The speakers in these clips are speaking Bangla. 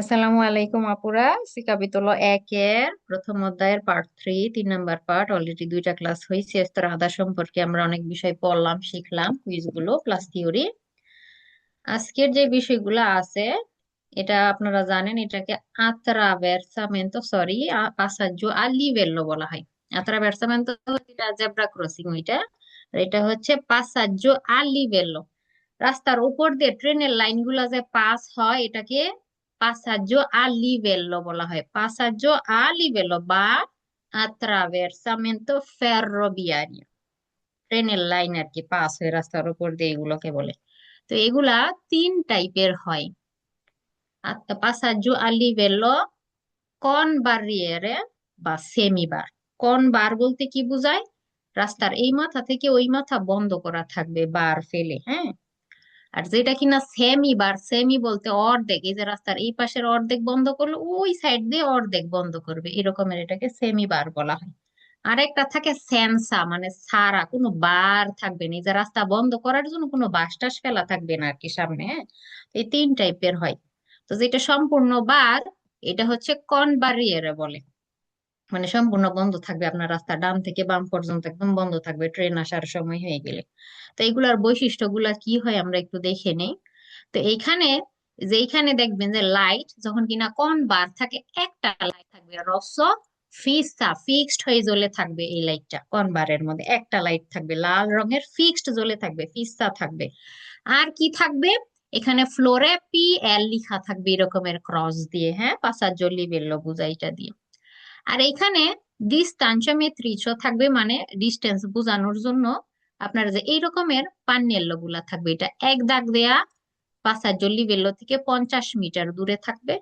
আসসালামু আলাইকুম আপুরা। সিকাবিতল একের প্রথম অধ্যায়ের পার্ট 3 3 নাম্বার পার্ট অলরেডি দুইটা ক্লাস হয়েছে। স্তর আধা সম্পর্কে আমরা অনেক বিষয় পড়লাম, শিখলাম, কুইজ গুলো প্লাস থিওরি। আজকের যে বিষয়গুলো আছে এটা আপনারা জানেন, এটাকে আত্রাভের্সামেন্তো সরি পাসাজ্জো আ লিভেল্লো বলা হয়। আত্রাভের্সামেন্তো এটা জেব্রা ক্রসিং ওইটা, আর এটা হচ্ছে পাসাজ্জো আ লিভেল্লো। রাস্তার উপর দিয়ে ট্রেনের লাইন গুলা যে পাস হয় এটাকে পাসাজ্জো আ লিভেল্লো বলা হয়। পাসাজ্জো আ লিভেল্লো বা আত্রাভের্সামেন্তো ফেররোভিয়ারিও, ট্রেনের লাইন আর কি পাস হয় রাস্তার উপর দিয়ে, এগুলোকে বলে। তো এগুলা তিন টাইপের হয়। পাসাজ্জো আ লিভেল্লো কন বারিয়েরে বা সেমিবার। কন বার বলতে কি বোঝায়? রাস্তার এই মাথা থেকে ওই মাথা বন্ধ করা থাকবে বার ফেলে, হ্যাঁ। আর যেটা কিনা সেমি বার, সেমি বলতে অর্ধেক, এই যে রাস্তার এই পাশের অর্ধেক বন্ধ করলো ওই সাইড দিয়ে অর্ধেক বন্ধ করবে, এরকমের এটাকে সেমি বার বলা হয়। আরেকটা থাকে সেন্সা, মানে সারা কোনো বার থাকবে না, এই যে রাস্তা বন্ধ করার জন্য কোনো বাস টাস ফেলা থাকবে না আর কি সামনে, হ্যাঁ। তো এই তিন টাইপের হয়। তো যেটা সম্পূর্ণ বার এটা হচ্ছে কনবারিয়েরে বলে, মানে সম্পূর্ণ বন্ধ থাকবে, আপনার রাস্তা ডান থেকে বাম পর্যন্ত একদম বন্ধ থাকবে ট্রেন আসার সময় হয়ে গেলে। তো এইগুলার বৈশিষ্ট্যগুলা কি হয় আমরা একটু দেখে নেই। তো এইখানে যে এইখানে দেখবেন যে লাইট যখন কিনা কোন বার থাকে, একটা লাইট থাকবে রস্য ফিক্সড ফিক্সড হয়ে জ্বলে থাকবে। এই লাইটটা কোন বারের মধ্যে একটা লাইট থাকবে লাল রঙের, ফিক্সড জ্বলে থাকবে, ফিক্সা থাকবে। আর কি থাকবে? এখানে ফ্লোরে PL লিখা থাকবে এরকমের ক্রস দিয়ে, হ্যাঁ, পাসাজ্জো লিভেল্লো বুঝাইটা দিয়ে। আর এখানে ডিস্টানশিওমেট্রিচও থাকবে, মানে ডিস্টেন্স বোঝানোর জন্য আপনার যে এই রকমের পান্নেল্লো গুলা থাকবে। এটা এক দাগ দেয়া পাসাজ্জো লিভেল্লো থেকে 50 মিটার দূরে থাকবে।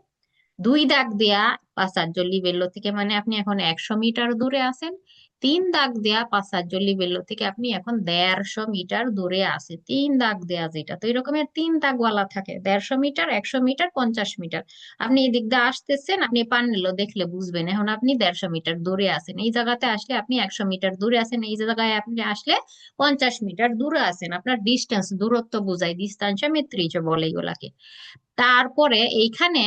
দুই দাগ দেয়া পাসাজ্জো লিভেল্লো থেকে, মানে আপনি এখন 100 মিটার দূরে আছেন। তিন দাগ দেয়া পাসাজ্জো লিভেল্লো থেকে আপনি এখন 150 মিটার দূরে আছে। তিন দাগ দেয়া যেটা, তো এরকমের তিন দাগওয়ালা থাকে, 150 মিটার, 100 মিটার, 50 মিটার। আপনি এদিক দিয়ে আসতেছেন, আপনি পান্নেলো দেখলে বুঝবেন এখন আপনি 150 মিটার দূরে আছেন। এই জায়গাতে আসলে আপনি 100 মিটার দূরে আছেন, এই জায়গায় আপনি আসলে 50 মিটার দূরে আছেন। আপনার ডিস্টেন্স, দূরত্ব বোঝায়, ডিস্টান্সিওমেট্রি বলে এগুলাকে। তারপরে এইখানে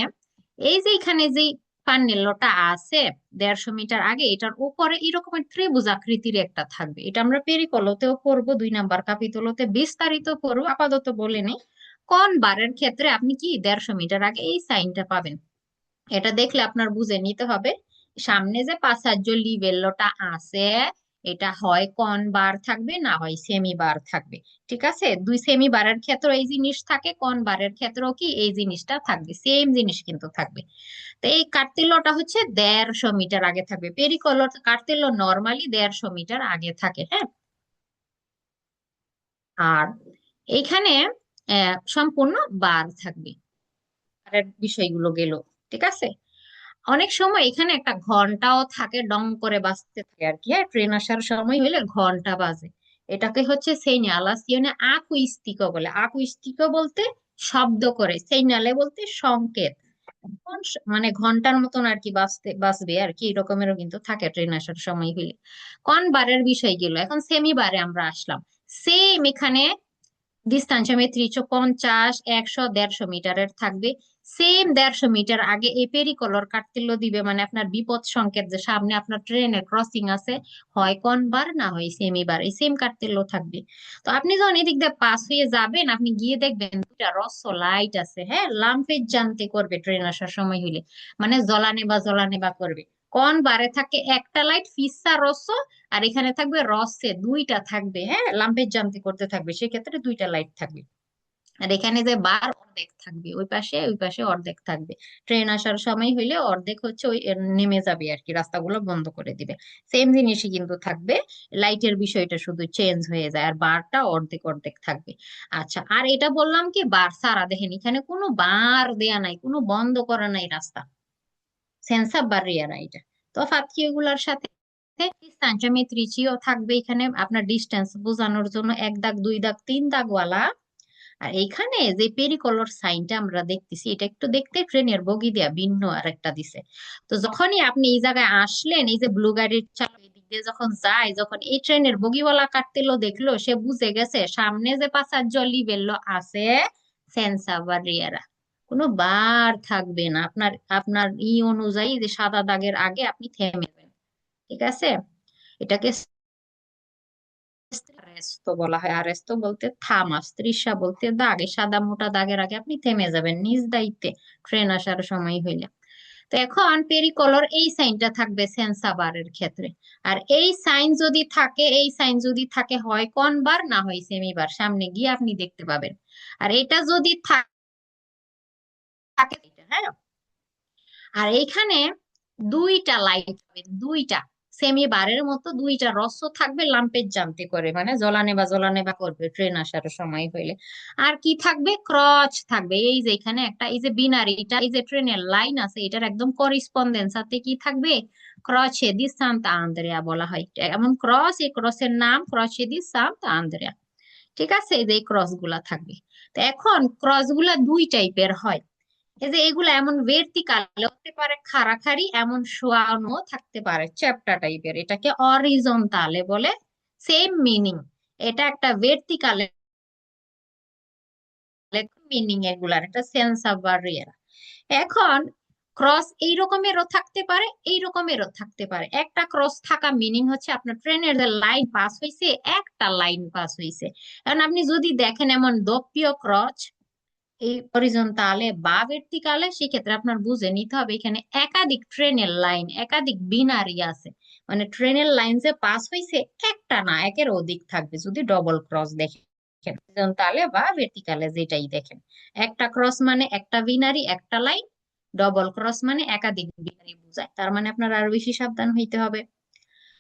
এই যে এখানে যে পান্নেলোটা আছে 150 মিটার আগে, এটার উপরে এরকমের ত্রিভুজ আকৃতির একটা থাকবে। এটা আমরা পেরিকলতেও পড়বো, 2 নাম্বার কাপিতলতে বিস্তারিত পড়বো, আপাতত বলে নেই। কোন বারের ক্ষেত্রে আপনি কি 150 মিটার আগে এই সাইনটা পাবেন, এটা দেখলে আপনার বুঝে নিতে হবে সামনে যে পাসাজ্জো লিভেল্লোটা আছে এটা হয় কোন বার থাকবে না হয় সেমি বার থাকবে। ঠিক আছে, দুই সেমি বারের ক্ষেত্রে এই জিনিস থাকে, কোন বারের ক্ষেত্রেও কি এই জিনিসটা থাকবে, সেম জিনিস কিন্তু থাকবে। তো এই কার্তিল্যটা হচ্ছে 150 মিটার আগে থাকবে, পেরিকলর কার্তিল্য নর্মালি 150 মিটার আগে থাকে, হ্যাঁ। আর এইখানে সম্পূর্ণ বার থাকবে। আর বিষয়গুলো গেল, ঠিক আছে। অনেক সময় এখানে একটা ঘন্টাও থাকে, ডং করে বাজতে থাকে আর কি, হ্যাঁ, ট্রেন আসার সময় হইলে ঘন্টা বাজে। এটাকে হচ্ছে সেইনালাসিওনে আকুইস্টিকো বলে। আকুইস্টিকো বলতে শব্দ করে, সেইনালে বলতে সংকেত। মানে ঘন্টার মতন আর কি বাজতে বাজবে আর কি, এরকমেরও কিন্তু থাকে ট্রেন আসার সময় হইলে। কোন বারের বিষয় গেল, এখন সেমি বারে আমরা আসলাম। সেম এখানে ডিস্টান্সিওমেট্রি 50, 100, 150 মিটারের থাকবে। সেম 150 মিটার আগে এই পেরিকলর কার্তেল্য দিবে, মানে আপনার বিপদ সংকেত, যে সামনে আপনার ট্রেনের ক্রসিং আছে, হয় কোন বার না হয় সেমি বার, এই সেম কার্তেল্য থাকবে। তো আপনি যখন এদিক দিয়ে পাস হয়ে যাবেন, আপনি গিয়ে দেখবেন দুটা রস্য লাইট আছে, হ্যাঁ, লাম্পের জানতে করবে ট্রেন আসার সময় হইলে, মানে জ্বলানে বা করবে। কোন বারে থাকে একটা লাইট ফিসা রস্য, আর এখানে থাকবে রসে দুইটা থাকবে, হ্যাঁ, লাম্পের জামতে করতে থাকবে, সেক্ষেত্রে দুইটা লাইট থাকবে। আর এখানে যে বার অর্ধেক থাকবে, ওই পাশে ওই পাশে অর্ধেক থাকবে। ট্রেন আসার সময় হইলে অর্ধেক হচ্ছে ওই নেমে যাবে আর কি, রাস্তাগুলো বন্ধ করে দিবে। সেম জিনিসই কিন্তু থাকবে, লাইটের বিষয়টা শুধু চেঞ্জ হয়ে যায়, আর বারটা অর্ধেক অর্ধেক থাকবে। আচ্ছা, আর এটা বললাম কি বার সারা, দেখেন এখানে কোনো বার দেয়া নাই, কোনো বন্ধ করা নাই রাস্তা, সেন্সার বারিয়ারা এটা। তফাৎ কি এগুলার সাথে? সাইন্টিমেট্রিচিও থাকবে এখানে আপনার ডিস্টেন্স বোঝানোর জন্য, এক দাগ, দুই দাগ, তিন দাগওয়ালা। আর এইখানে যে পেরিকলর সাইনটা আমরা দেখতেছি, এটা একটু দেখতে ট্রেনের বগি দেয়া ভিন্ন আর একটা দিছে। তো যখনই আপনি এই জায়গায় আসলেন, এই যে ব্লু গাড়ির চালক এদিক দিয়ে যখন যায়, যখন এই ট্রেনের বগিওয়ালা কাটতেলো দেখলো, সে বুঝে গেছে সামনে যে পাসার জলি বেল্লো আছে সেন্সা বারিয়ারা। কোনো বার থাকবে না। আপনার আপনার অনুযায়ী যে সাদা দাগের আগে আপনি থেমে যাবেন। ঠিক আছে, এটাকে আরেস্তো বলা হয়। আরেস্তো বলতে থামা, স্ত্রিসা বলতে দাগ। এই সাদা মোটা দাগের আগে আপনি থেমে যাবেন নিজ দায়িত্বে, ট্রেন আসার সময় হইলে। তো এখন পেরিকলর এই সাইনটা থাকবে সেন্সাবারের ক্ষেত্রে। আর এই সাইন যদি থাকে, এই সাইন যদি থাকে, হয় কোন বার না হয় সেমিবার, সামনে গিয়ে আপনি দেখতে পাবেন। আর এটা যদি থাকে, হ্যাঁ, আর এইখানে দুইটা লাইট হবে, দুইটা সেমি বারের মতো দুইটা রস্য থাকবে লাম্পের জামতে করে, মানে জ্বলানে বা করবে ট্রেন আসার সময় হইলে। আর কি থাকবে, ক্রচ থাকবে। এই যে এখানে একটা, এই যে বিনারিটা, এই যে ট্রেনের লাইন আছে, এটার একদম করিসপন্ডেন্স সাথে কি থাকবে, ক্রচে দি সান্তা আন্দ্রেয়া বলা হয়। এমন ক্রস, এই ক্রসের নাম ক্রচে দি সান্তা আন্দ্রেয়া। ঠিক আছে, এই যে এই ক্রস গুলা থাকবে। তো এখন ক্রস গুলা দুই টাইপের হয়। এই যে এগুলো এমন ভার্টিকাল হতে পারে, খাড়াখাড়ি, এমন শোয়ানো থাকতে পারে চ্যাপ্টা টাইপের, এটাকে অরিজন্টালে বলে। সেম মিনিং, এটা একটা ভার্টিকাল মিনিং, এগুলার একটা সেন্স অফ বারিয়ার। এখন ক্রস এই রকমেরও থাকতে পারে, এই রকমেরও থাকতে পারে। একটা ক্রস থাকা মিনিং হচ্ছে আপনার ট্রেনের যে লাইন পাস হয়েছে, একটা লাইন পাস হয়েছে। এখন আপনি যদি দেখেন এমন দপ্পিয় ক্রস, এই হরিজন্টালে বা ভার্টিকালে, সেক্ষেত্রে আপনার বুঝে নিতে হবে এখানে একাধিক ট্রেনের লাইন, একাধিক বিনারি আছে। মানে ট্রেনের লাইন যে পাস হয়েছে একটা না, একের অধিক থাকবে যদি ডবল ক্রস দেখেন, হরিজন্টালে বা ভার্টিকালে যেটাই দেখেন। একটা ক্রস মানে একটা বিনারি, একটা লাইন। ডবল ক্রস মানে একাধিক বিনারি বোঝায়, তার মানে আপনার আরো বেশি সাবধান হইতে হবে।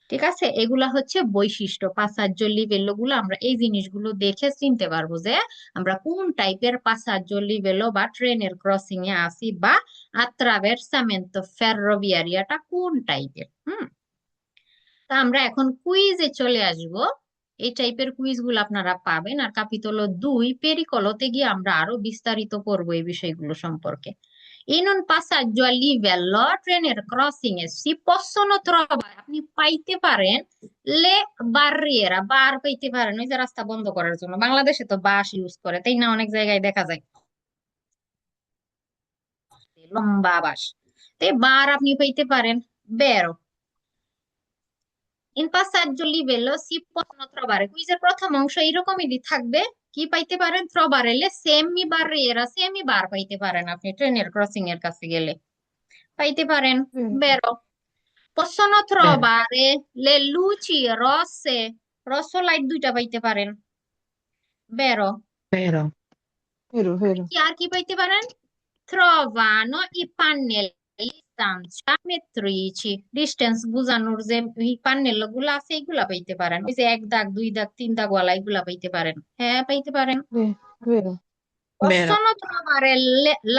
ঠিক আছে, এগুলা হচ্ছে বৈশিষ্ট্য। পাসাজ্জ লিবেলো গুলো আমরা এই জিনিসগুলো দেখে চিনতে পারবো যে আমরা কোন টাইপের পাসাজ্জ লিবেলো বা ট্রেনের ক্রসিং এ আছি, বা আত্রাভেরসামেন্তো ফেররোভিয়ারিয়াটা কোন টাইপের। তা আমরা এখন কুইজে চলে আসব। এই টাইপের কুইজ গুলো আপনারা পাবেন। আর কাপিতলো 2 পেরিকলতে গিয়ে আমরা আরো বিস্তারিত পড়বো এই বিষয়গুলো সম্পর্কে। In un passaggio a livello, ট্রেনের ক্রসিং এ si possono trovare, আপনি পাইতে পারেন, লে বারিয়েরা, বার পাইতে পারেন, ওই যে রাস্তা বন্ধ করার জন্য। বাংলাদেশে তো বাস ইউজ করে, তাই না, অনেক জায়গায় দেখা যায় লম্বা বাস। তো এই বার আপনি পাইতে পারেন। বেরো in passaggio livello si possono trovare, কুইজের প্রথম অংশ এরকমই থাকবে। কি পাইতে পারেন, ট্রবারেলে সেমি বারিয়েরা, সেমি বার পাইতে পারেন আপনি ট্রেনের ক্রসিং এর কাছে গেলে, পাইতে পারেন। বেরো possono Vero, trovare le luci rosse, rosso light দুইটা পাইতে পারেন। বেরো vero, vero, vero. আর কি পাইতে পারেন, trovano i pannelli stanziametrici, distance বুঝানোর যে প্যানেল গুলো আছে এগুলা পাইতে পারেন। ওই যে এক দাগ, দুই দাগ, তিন দাগ ওয়ালা, এগুলা পাইতে পারেন। হ্যাঁ, পাইতে পারেন। Vero, vero, possono trovare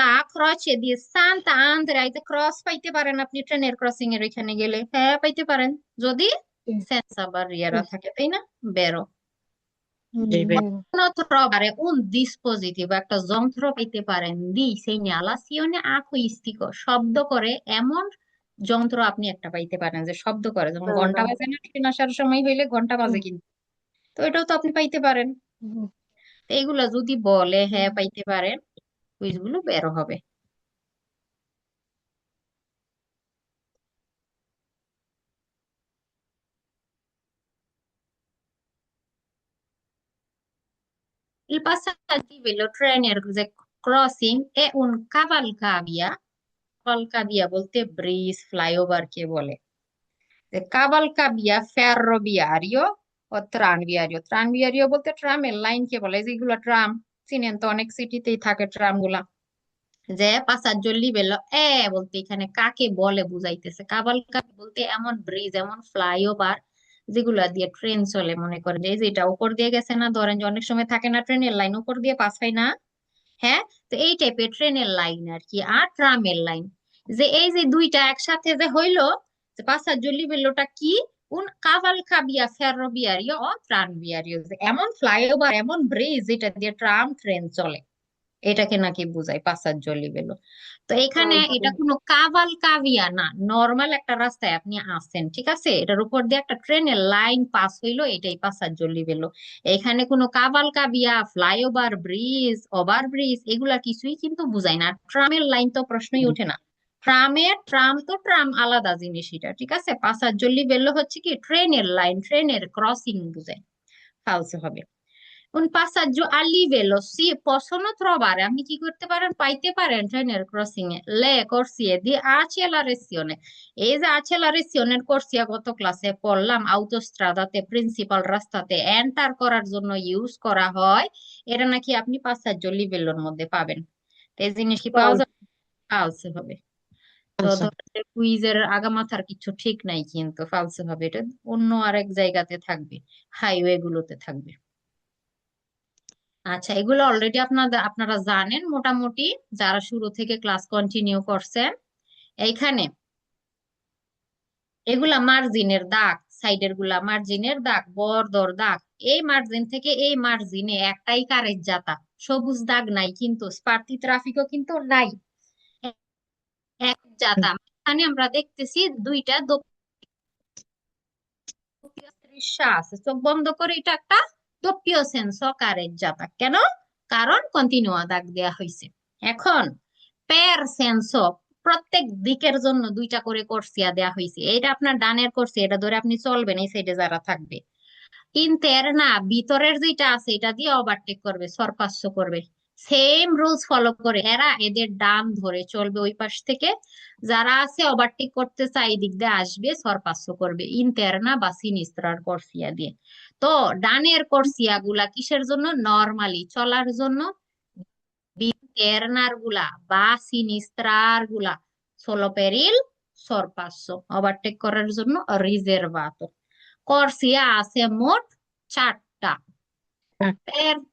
la croce di Santa Andrea, এই যে ক্রস পাইতে পারেন আপনি ট্রেনের ক্রসিং এর ওইখানে গেলে। হ্যাঁ, পাইতে পারেন, যদি sì, সেন্সা বা রিয়ারা sì, থাকে, তাই না। বেরো sì, vero. trovare un dispositivo, একটা যন্ত্র পেতে পারেন, দি segnalazione acuistico, শব্দ করে এমন যন্ত্র আপনি একটা পাইতে পারেন যে শব্দ করে, যেমন ঘন্টা Vero. বাজে না, ট্রেন আসার সময় হইলে ঘন্টা বাজে Sì, কিন্তু। তো এটাও তো আপনি পাইতে পারেন। mhm, তো এইগুলা যদি বলে হ্যাঁ mhm. পাইতে পারেন, কুইজগুলো বেরো হবে। Il passaggio di training the crossing è un cavalcavia, cavalcavia বলতে ব্রিজ, ফ্লাইওভার কে বলে। cavalcavia ferroviario ও tranviario, tranviario বলতে ট্রামের লাইন কে বলে, যেগুলো ট্রাম চিনেন তো, অনেক সিটিতেই থাকে ট্রাম গুলা। যে passaggio livello এ বলতে এখানে কাকে বলে বুঝাইতেছে। cavalcavia বলতে এমন ব্রিজ, এমন ফ্লাইওভার যেগুলা দিয়ে ট্রেন চলে। মনে করেন যে এই যে এটা উপর দিয়ে গেছে না, ধরেন যে অনেক সময় থাকে না ট্রেনের লাইন উপর দিয়ে পাস হয় না, হ্যাঁ, তো এই টাইপের ট্রেনের লাইন আর কি। আর ট্রামের লাইন, যে এই যে দুইটা একসাথে যে হইলো, যে পাসার লিবেলোটা কি, উন কাভালকাবিয়া ফেরোভিয়ারিও ও ট্রানভিয়ারিও, যে এমন ফ্লাইওভার, এমন ব্রিজ যেটা দিয়ে ট্রাম ট্রেন চলে। এটাকে নাকি বোঝায় পাসাজ্জো লিবেলো। তো এখানে আচ্ছা। এটা কোনো কাভাল কাভিয়া না, নর্মাল একটা রাস্তায় আপনি আছেন, ঠিক আছে, এটার উপর দিয়ে একটা ট্রেনের লাইন পাস হইলো, এটাই পাসাজ্জো লিবেলো। এখানে কোনো কাভাল কাভিয়া, ফ্লাইওভার, ব্রিজ, ওভার ব্রিজ এগুলা কিছুই কিন্তু বুঝায় না। ট্রামের লাইন তো প্রশ্নই ওঠে না। ট্রাম তো ট্রাম আলাদা জিনিস, এটা ঠিক আছে। পাসাজ্জো লিবেলো হচ্ছে কি ট্রেনের লাইন, ট্রেনের ক্রসিং বুঝায়, ফালসে হবে। Un passaggio a livello si possono trovare, আপনি কি করতে পারেন, পাইতে পারেন ট্রেনের ক্রসিং এ লে corsie di accelerazione। এই যে accelerazione corsia গত ক্লাসে পড়লাম, আউটোস্ট্রাদাতে প্রিন্সিপাল রাস্তাতে এন্টার করার জন্য ইউজ করা হয়, এটা নাকি আপনি passaggio livelloর মধ্যে পাবেন। তো এই জিনিস কি পাওয়া ফালস। যাবে? ফালসে হবে। তো আচ্ছা। ধরেন কুইজের আগামাথার কিছু ঠিক নাই, কিন্তু ফালসে হবে, এটা অন্য আরেক জায়গাতে থাকবে, হাইওয়ে গুলোতে থাকবে। আচ্ছা, এগুলো অলরেডি আপনারা জানেন মোটামুটি, যারা শুরু থেকে ক্লাস কন্টিনিউ করছেন। এইখানে এগুলা মার্জিনের দাগ, সাইডের গুলা মার্জিনের দাগ, বর্ডর দাগ। এই মার্জিন থেকে এই মার্জিনে একটাই কারের জাতা, সবুজ দাগ নাই, কিন্তু স্পার্তি ট্রাফিকও কিন্তু নাই, এক জাতা। এখানে আমরা দেখতেছি দুইটা দৃশ্য আছে, চোখ বন্ধ করে, এটা একটা দোপ্পীয় সেন্স কারের জাতা। কেন? কারণ কন্টিনিউয়া দাগ দেয়া হয়েছে। এখন পের সেন্স, প্রত্যেক দিকের জন্য দুইটা করে কোর্সিয়া দেয়া হয়েছে, এটা আপনার ডানের কোর্সি, এটা ধরে আপনি চলবেন এই সাইডে যারা থাকবে। ইন্টারনা ভিতরের যেটা আছে এটা দিয়ে ওভারটেক করবে, সরপাস্য করবে, সেম রুলস ফলো করে এরা এদের ডান ধরে চলবে ওই পাশ থেকে, যারা আছে ওভারটেক করতে চায় এই দিক দিয়ে আসবে, সরপাস্য করবে ইন্টারনা বা সিনিস্ত্রার কর্সিয়া দিয়ে। তো ডানের কর্সিয়া গুলা কিসের জন্য? নর্মালি চলার জন্য। ইন্টারনার গুলা বা সিনিস্ত্রার গুলা সোলো পেরিল, সরপাস্য, ওভারটেক করার জন্য রিজার্ভাতো। কর্সিয়া আছে মোট 4টা।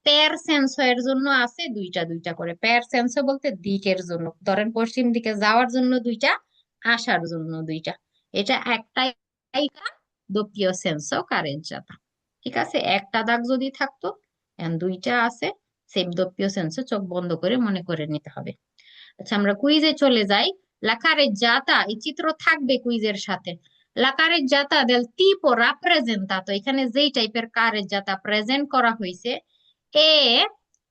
পের সেন্সো এর জন্য আছে দুইটা দুইটা করে। পের সেন্সো বলতে দিকের জন্য, ধরেন পশ্চিম দিকে যাওয়ার জন্য দুইটা, আসার জন্য দুইটা। এটা একটাই দোপ্পীয় সেন্সো কারেজ্জাতা। ঠিক আছে, একটা দাগ যদি থাকতো, এখন দুইটা আছে, সেম দোপ্পীয় সেন্সো, চোখ বন্ধ করে মনে করে নিতে হবে। আচ্ছা, আমরা কুইজে চলে যাই। La careggiata, এই চিত্র থাকবে কুইজের সাথে। La careggiata del tipo rappresentato, এখানে যেই টাইপের কারেজ্জাতা প্রেজেন্ট করা হয়েছে, এ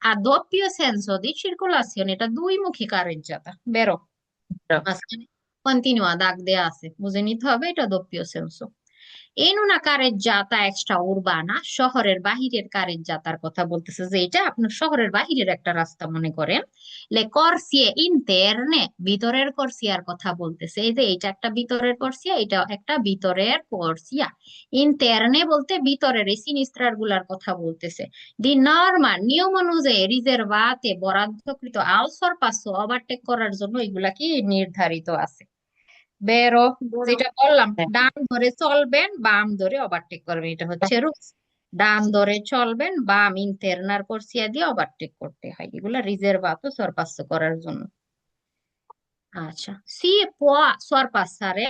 a doppio senso di circolazione, এটা দুই মুখী কারেজ্জাতা। বেরো, মাঝখানে কন্টিনিউয়া দাগ দেয়া আছে, বুঝে নিতে হবে এটা doppio senso। এই una carreggiata extra urbana, শহরের বাহিরের কারেজ্জাতার কথা বলতেছে, যে এটা আপনার শহরের বাহিরের একটা রাস্তা মনে করেন। লে corsie interne, ভিতরের কর্সিয়ার কথা বলতেছে, এই যে এটা একটা ভিতরের কর্সিয়া, এটা একটা ভিতরের কর্সিয়া। ইন্টারনে বলতে ভিতরের, এই সিনিস্ট্রার গুলার কথা বলতেছে। দি নর্মাল নিয়ম অনুযায়ী রিজার্ভাতে বরাদ্দকৃত আল সরপাসো, ওভারটেক করার জন্য এগুলা কি নির্ধারিত আছে। বেরো, যেটা বললাম, ডান ধরে চলবেন, বাম ধরে ওভারটেক করবেন, এটা হচ্ছে রুলস। ডান ধরে চলবেন, বাম ইন্টারনার কোর্সিয়া দিয়ে ওভারটেক করতে হয়, এগুলা রিজার্ভাতো সরপাস্য করার জন্য। আচ্ছা, সি পোয়া সরপাসারে,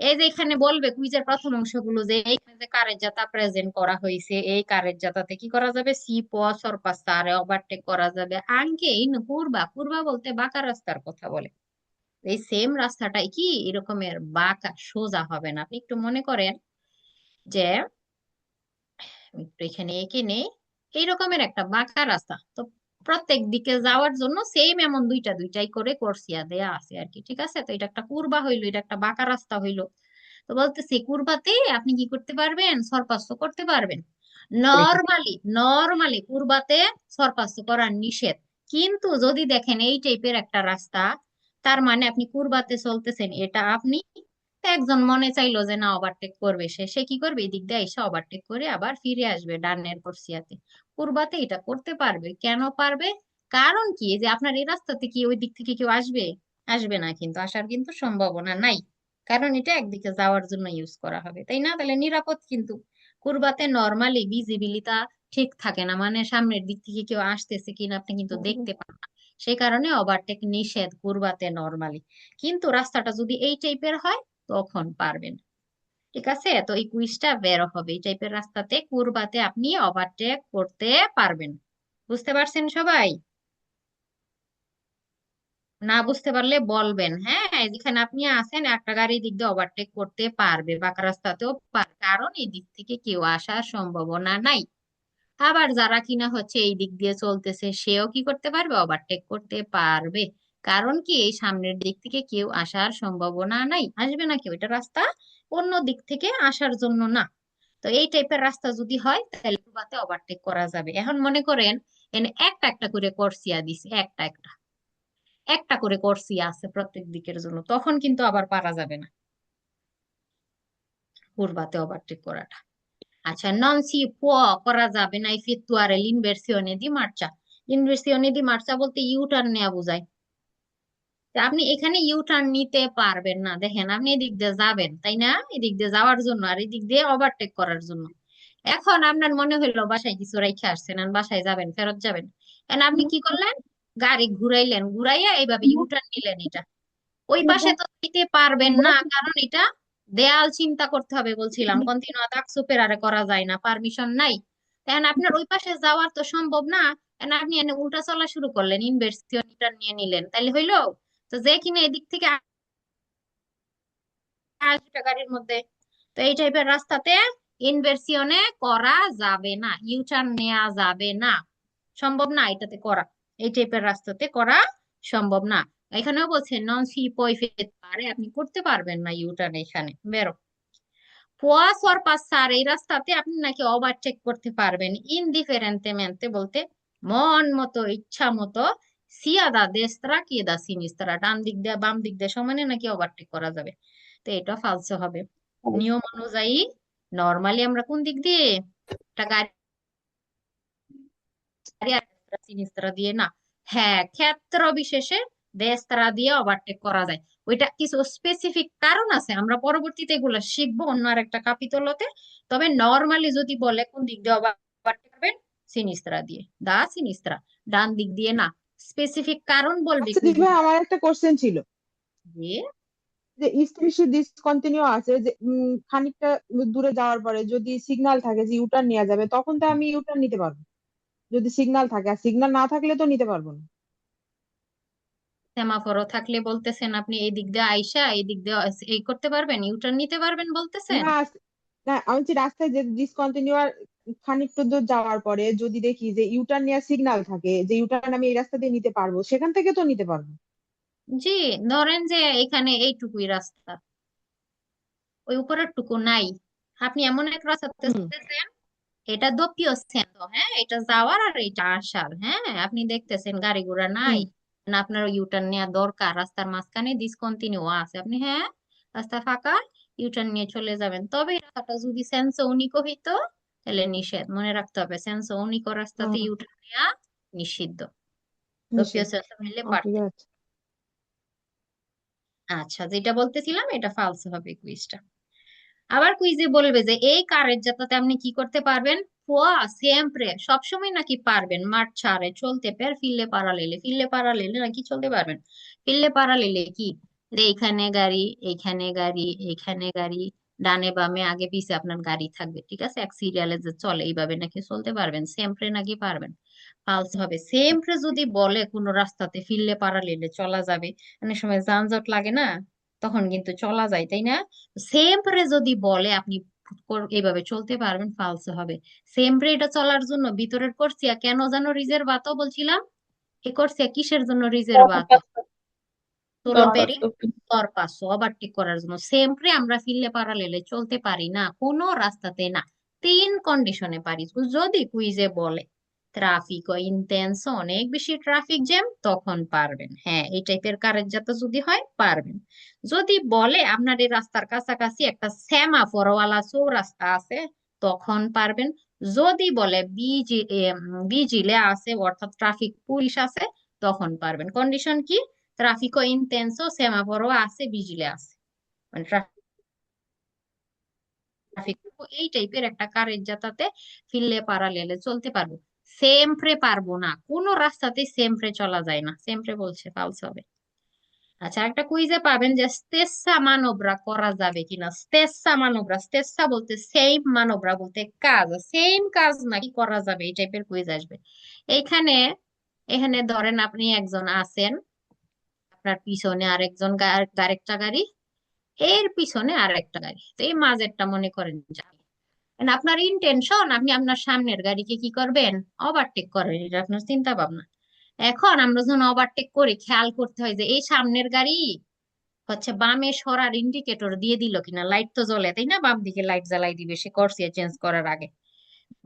এই যে এখানে বলবে কুইজের প্রথম অংশগুলো, যে এইখানে যে কারের জাতা প্রেজেন্ট করা হয়েছে, এই কারের জাতাতে কি করা যাবে? সি পোয়া সরপাসারে, ওভারটেক করা যাবে আঙ্কে ইন কুরবা। কুরবা বলতে বাঁকা রাস্তার কথা বলে। এই সেম রাস্তাটাই কি এরকমের বাঁকা, সোজা হবে না। আপনি একটু মনে করেন যে, আমি একটু এখানে এঁকে নেই, এইরকমের একটা বাঁকা রাস্তা, তো প্রত্যেক দিকে যাওয়ার জন্য সেম এমন দুইটা দুইটাই করে কোর্সিয়া দেয়া আছে আর কি, ঠিক আছে। তো এটা একটা কুরবা হইলো, এটা একটা বাঁকা রাস্তা হইলো। তো বলতেছি কুরবাতে আপনি কি করতে পারবেন? সরপাস্য করতে পারবেন। নরমালি নরমালি কুরবাতে সরপাস্য করা নিষেধ। কিন্তু যদি দেখেন এই টাইপের একটা রাস্তা, তার মানে আপনি কুরবাতে চলতেছেন, এটা আপনি, একজন মনে চাইলো যে না ওভারটেক করবে, সে সে কি করবে, এদিক দিয়ে এসে ওভারটেক করে আবার ফিরে আসবে ডানের কোর্সিয়াতে। কুরবাতে এটা করতে পারবে। কেন পারবে? কারণ কি, এই যে আপনার এই রাস্তাতে কি ওই দিক থেকে কেউ আসবে? আসবে না, কিন্তু আসার কিন্তু সম্ভাবনা নাই, কারণ এটা একদিকে যাওয়ার জন্য ইউজ করা হবে, তাই না? তাহলে নিরাপদ কিন্তু। কুরবাতে নর্মালি ভিজিবিলিটা ঠিক থাকে না, মানে সামনের দিক থেকে কেউ আসতেছে কিনা আপনি কিন্তু দেখতে পান না, সেই কারণে ওভারটেক নিষেধ কুরবাতে নর্মালি। কিন্তু রাস্তাটা যদি এই টাইপের হয়, তখন পারবেন। ঠিক আছে, তো এই কুইজটা বের হবে, এই টাইপের রাস্তাতে কুরবাতে আপনি ওভারটেক করতে পারবেন। বুঝতে পারছেন সবাই? না বুঝতে পারলে বলবেন, হ্যাঁ। যেখানে আপনি আছেন একটা গাড়ি দিক দিয়ে ওভারটেক করতে পারবে, বাঁকা রাস্তাতেও পারবে, কারণ এই দিক থেকে কেউ আসার সম্ভাবনা নাই। আবার যারা কিনা হচ্ছে এই দিক দিয়ে চলতেছে সেও কি করতে পারবে, ওভারটেক করতে পারবে। কারণ কি, এই সামনের দিক থেকে কেউ আসার সম্ভাবনা নাই, আসবে না কেউ, এটা রাস্তা অন্য দিক থেকে আসার জন্য না। তো এই টাইপের রাস্তা যদি হয় তাহলে পূর্বাতে ওভারটেক করা যাবে। এখন মনে করেন এনে একটা একটা করে করসিয়া দিছে, একটা একটা একটা করে করসিয়া আছে প্রত্যেক দিকের জন্য, তখন কিন্তু আবার পারা যাবে না পূর্বাতে ওভারটেক করাটা। আচ্ছা, non si può করা যাবে না effettuare l'inversione di marcia। ইনভার্সিওনে দি মার্চা বলতে ইউ টার্ন নেওয়া বোঝায়। তা আপনি এখানে ইউ টার্ন নিতে পারবেন না, দেখেন আপনি এদিক দিয়ে যাবেন তাই না, এদিক দিয়ে যাওয়ার জন্য আর এদিক দিয়ে ওভারটেক করার জন্য। এখন আপনার মনে হইলো বাসায় কিছু রাইখে আসছেন আর বাসায় যাবেন, ফেরত যাবেন। এখন আপনি কি করলেন, গাড়ি ঘুরাইলেন, ঘুরাইয়া এইভাবে ইউ টার্ন নিলেন। এটা ওই পাশে তো দিতে পারবেন না, কারণ এটা দেয়াল চিন্তা করতে হবে, বলছিলাম কন্টিনিউ দাগ সুপেরারে করা যায় না, পারমিশন নাই। এখন আপনার ওই পাশে যাওয়ার তো সম্ভব না। এখন আপনি এনে উল্টা চলা শুরু করলেন, ইনভার্সিটা নিয়ে নিলেন, তাহলে হইলো? তো যে কিনা এদিক থেকে আসবে গাড়ির মধ্যে, তো এই টাইপের রাস্তাতে ইনভার্সিওনে করা যাবে না, ইউ টার্ন নেওয়া যাবে না, সম্ভব না এটাতে করা। এই টাইপের রাস্তাতে করা সম্ভব না। এখানেও বলছে নন সি পই ফেলতে পারে, আপনি করতে পারবেন না ইউ টার্ন এখানে, বেরো। পোয়াস ওর পাসার এই রাস্তাতে আপনি নাকি ওভারটেক করতে পারবেন ইনডিফারেন্টেমেন্টে বলতে মন মতো, ইচ্ছা মতো, সিয়া দা দেস্ত্রা কি দা সিনিস্ত্রা, ডান দিক দিয়ে বাম দিক দিয়ে সমানে নাকি ওভারটেক করা যাবে। তো এটা ফালসো হবে। নিয়ম অনুযায়ী নর্মালি আমরা কোন দিক দিয়ে একটা গাড়ি আর সিনিস্ত্রা দিয়ে না, হ্যাঁ ক্ষেত্র বিশেষে দেস্ত্রা দিয়ে ওভারটেক করা যায়। ওইটা কিছু স্পেসিফিক কারণ আছে, আমরা পরবর্তীতে এগুলো শিখবো অন্য আর একটা কাপিতলতে। তবে নর্মালি যদি বলে কোন দিক দিয়ে ওভারটেক করবেন, সিনিস্ত্রা দিয়ে, দা সিনিস্ত্রা, ডান দিক দিয়ে না। স্পেসিফিক কারণ বলবে আচ্ছা কোন দিদি দিক ভাই, আমার একটা কোশ্চেন ছিল দিয়ে। যে স্পেশালি ডিসকন্টিনিউ আছে যে খানিকটা দূরে যাওয়ার পরে যদি সিগন্যাল থাকে যে ইউটার্ন নেওয়া যাবে, তখন তো আমি ইউটার্ন নিতে পারবো যদি সিগন্যাল থাকে, আর সিগন্যাল না থাকলে তো নিতে পারবো না। সেমাফোরও থাকলে বলতেছেন আপনি এই দিক দিয়ে আইসা এই দিক দিয়ে এই করতে পারবেন, ইউটার্ন নিতে পারবেন বলতেছেন? না না, আমি বলছি রাস্তায় যে ডিসকন্টিনিউ আর খানিকটা দূর যাওয়ার পরে যদি দেখি যে ইউটার্ন নেওয়ার সিগন্যাল থাকে, যে ইউটার্ন আমি এই রাস্তা দিয়ে নিতে পারবো, সেখান থেকে তো নিতে পারবো। জি, ধরেন যে এখানে এইটুকুই রাস্তা, ওই উপরের টুকু নাই, আপনি এমন এক রাস্তাতে হুম চলতেছেন, এটা দোপিও সেন্ট, হ্যাঁ, এটা যাওয়ার আর এটা আসার, হ্যাঁ, আপনি দেখতেছেন গাড়ি ঘোড়া নাই, হুম না আপনার ইউটার্ন নেওয়া দরকার, রাস্তার মাঝখানে ডিসকন্টিনিউ আছে, আপনি হ্যাঁ রাস্তা ফাঁকা, ইউটার্ন নিয়ে চলে যাবেন। তবে এই রাস্তাটা যদি সেন্সো উনিকো হইতো তাহলে নিষেধ, মনে রাখতে হবে সেন্সো উনিকো রাস্তাতে হুম, ইউটার্ন নেওয়া নিষিদ্ধ। দোপিও নিশ্চয়। সেন্সো হইলে ঠিক পারতেন। আছে। আচ্ছা, যেটা বলতেছিলাম এটা ফালসো হবে কুইজটা। আবার কুইজে বলবে যে এই কারের আপনি কি করতে পারবেন, ফুয়া সিএমপ্রে সবসময় নাকি পারবেন, মাঠ ছাড়ে চলতে পের ফিরলে পারালেলে, ফিরলে পারালেলে নাকি চলতে পারবেন। ফিরলে পারালেলে কি, যে এইখানে গাড়ি, এইখানে গাড়ি, এইখানে গাড়ি, ডানে বামে আগে পিছে আপনার গাড়ি থাকবে, ঠিক আছে, এক সিরিয়ালে যে চলে এইভাবে নাকি চলতে পারবেন, সেমপ্রে নাকি পারবেন। ফালস হবে। সেমপ্রে যদি বলে কোন রাস্তাতে ফিরলে পারালেলে চলা যাবে, অনেক সময় যানজট লাগে না, তখন কিন্তু চলা যায় তাই না। সেমপ্রে যদি বলে আপনি এইভাবে চলতে পারবেন, ফালসো হবে। সেমপ্রে এটা চলার জন্য ভিতরের কোর্সিয়া কেন যেন রিজের বলছিলাম, এ কোর্সিয়া কিসের জন্য রিজের সোলো পেরি পাঁচশো ওভারটেক করার জন্য। সেমপ্রে আমরা ফিরলে পারালেলে চলতে পারি না কোনো রাস্তাতে না, তিন কন্ডিশনে পারি। যদি কুইজে বলে ট্রাফিক ও ইন্টেন্স অনেক বেশি ট্রাফিক জ্যাম, তখন পারবেন, হ্যাঁ এই টাইপের কারের যাতে যদি হয় পারবেন। যদি বলে আপনার এই রাস্তার কাছাকাছি একটা সেমাফোরওয়ালা চৌরাস্তা আছে, তখন পারবেন। যদি বলে বিজিলে আছে অর্থাৎ ট্রাফিক পুলিশ আছে, তখন পারবেন। কন্ডিশন কি, ট্রাফিকো ইনটেন্সো সেমাফোরও আছে, বিজিলে আছে, মানে ট্রাফিক, এই টাইপের একটা কারের যাতাতে ফিরলে পারালেলে চলতে পারবো। সেমপ্রে পারবো না, কোনো রাস্তাতে সেমপ্রে চলা যায় না, সেমপ্রে বলছে ফালস হবে। আচ্ছা, একটা কুইজে পাবেন যে স্তেসা মানোব্রা করা যাবে কিনা। স্তেসা মানোব্রা, স্তেসা বলতে সেম, মানোব্রা বলতে কাজ, সেম কাজ নাকি করা যাবে, এই টাইপের কুইজ আসবে। এইখানে এখানে ধরেন আপনি একজন আছেন, আপনার পিছনে আরেকজন আরেকটা গাড়ি, এর পিছনে আরেকটা গাড়ি, তো এই মাঝেরটা মনে করেন যায়। And আপনার ইন্টেনশন আপনি আপনার সামনের গাড়িকে কি করবেন, ওভারটেক করবেন, এটা আপনার চিন্তা ভাবনা। এখন আমরা যখন ওভারটেক করি খেয়াল করতে হয় যে এই সামনের গাড়ি হচ্ছে বামে সরার ইন্ডিকেটর দিয়ে দিল কিনা, লাইট তো জ্বলে তাই না, বাম দিকে লাইট জ্বালাই দিবে সে করসিয়া চেঞ্জ করার আগে।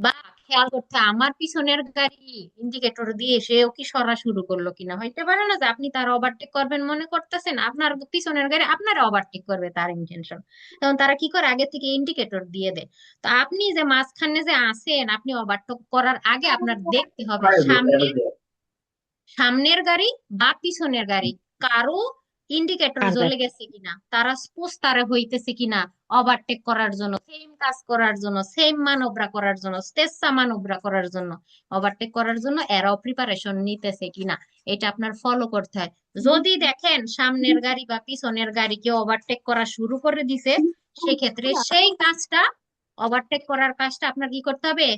বা খেয়াল করতে হয় আমার পিছনের গাড়ি ইন্ডিকেটর দিয়ে সেও কি সরা শুরু করলো কিনা। হইতে পারে না যে আপনি তার ওভারটেক করবেন মনে করতেছেন, আপনার পিছনের গাড়ি আপনার ওভারটেক করবে তার ইন্টেনশন, তখন তারা কি করে আগে থেকে ইন্ডিকেটর দিয়ে দেয়। তো আপনি যে মাঝখানে যে আছেন, আপনি ওভারটেক করার আগে আপনার দেখতে হবে সামনে, সামনের গাড়ি বা পিছনের গাড়ি কারো ইন্ডিকেটর জ্বলে গেছে কিনা, তারা তারা হইতেছে কিনা ওভারটেক করার জন্য, সেম কাজ করার জন্য, সেম মানবরা করার জন্য, তেসা মানবরা করার জন্য, ওভারটেক করার জন্য এরাও প্রিপারেশন নিতেছে কিনা, এটা আপনার ফলো করতে হয়। যদি দেখেন সামনের গাড়ি বা পিছনের গাড়িকে ওভারটেক করা শুরু করে দিছে, সেক্ষেত্রে সেই কাজটা, ওভারটেক করার কাজটা আপনার কি করতে হবে,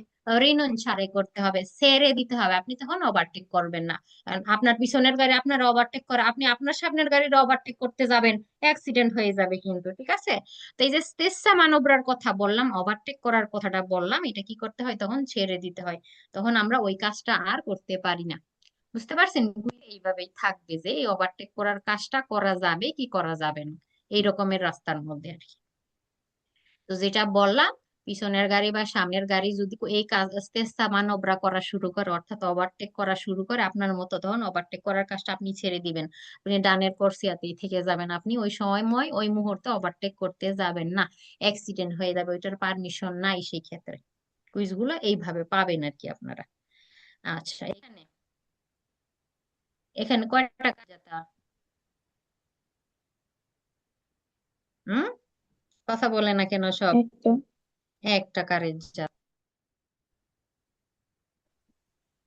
রিনুনসারে করতে হবে, ছেড়ে দিতে হবে, আপনি তখন ওভারটেক করবেন না। কারণ আপনার পিছনের গাড়ি আপনার ওভারটেক করে, আপনি আপনার সামনের গাড়ির ওভারটেক করতে যাবেন, অ্যাক্সিডেন্ট হয়ে যাবে কিন্তু, ঠিক আছে। তো এই যে তেসা মানবরার কথা বললাম, ওভারটেক করার কথাটা বললাম, এটা কি করতে হয়, তখন ছেড়ে দিতে হয়, তখন আমরা ওই কাজটা আর করতে পারি না। বুঝতে পারছেন, এইভাবেই থাকবে যে এই ওভারটেক করার কাজটা করা যাবে কি করা যাবে না, এই রকমের রাস্তার মধ্যে আর কি। তো যেটা বললাম, পিছনের গাড়ি বা সামনের গাড়ি যদি এই কাজ তেস্তা মানবরা করা শুরু করে, অর্থাৎ ওভারটেক করা শুরু করে আপনার মতো, তখন ওভারটেক করার কাজটা আপনি ছেড়ে দিবেন, আপনি ডানের করসিয়াতেই থেকে যাবেন, আপনি ওই সময় ওই মুহূর্তে ওভারটেক করতে যাবেন না, অ্যাক্সিডেন্ট হয়ে যাবে, ওইটার পারমিশন নাই সেই ক্ষেত্রে। কুইজগুলো এইভাবে পাবেন আর কি আপনারা। আচ্ছা, এখানে এখানে কয়টা কাজ আছে? হুম, কথা বলে না কেন সব? একটা। একটা কারের জাত,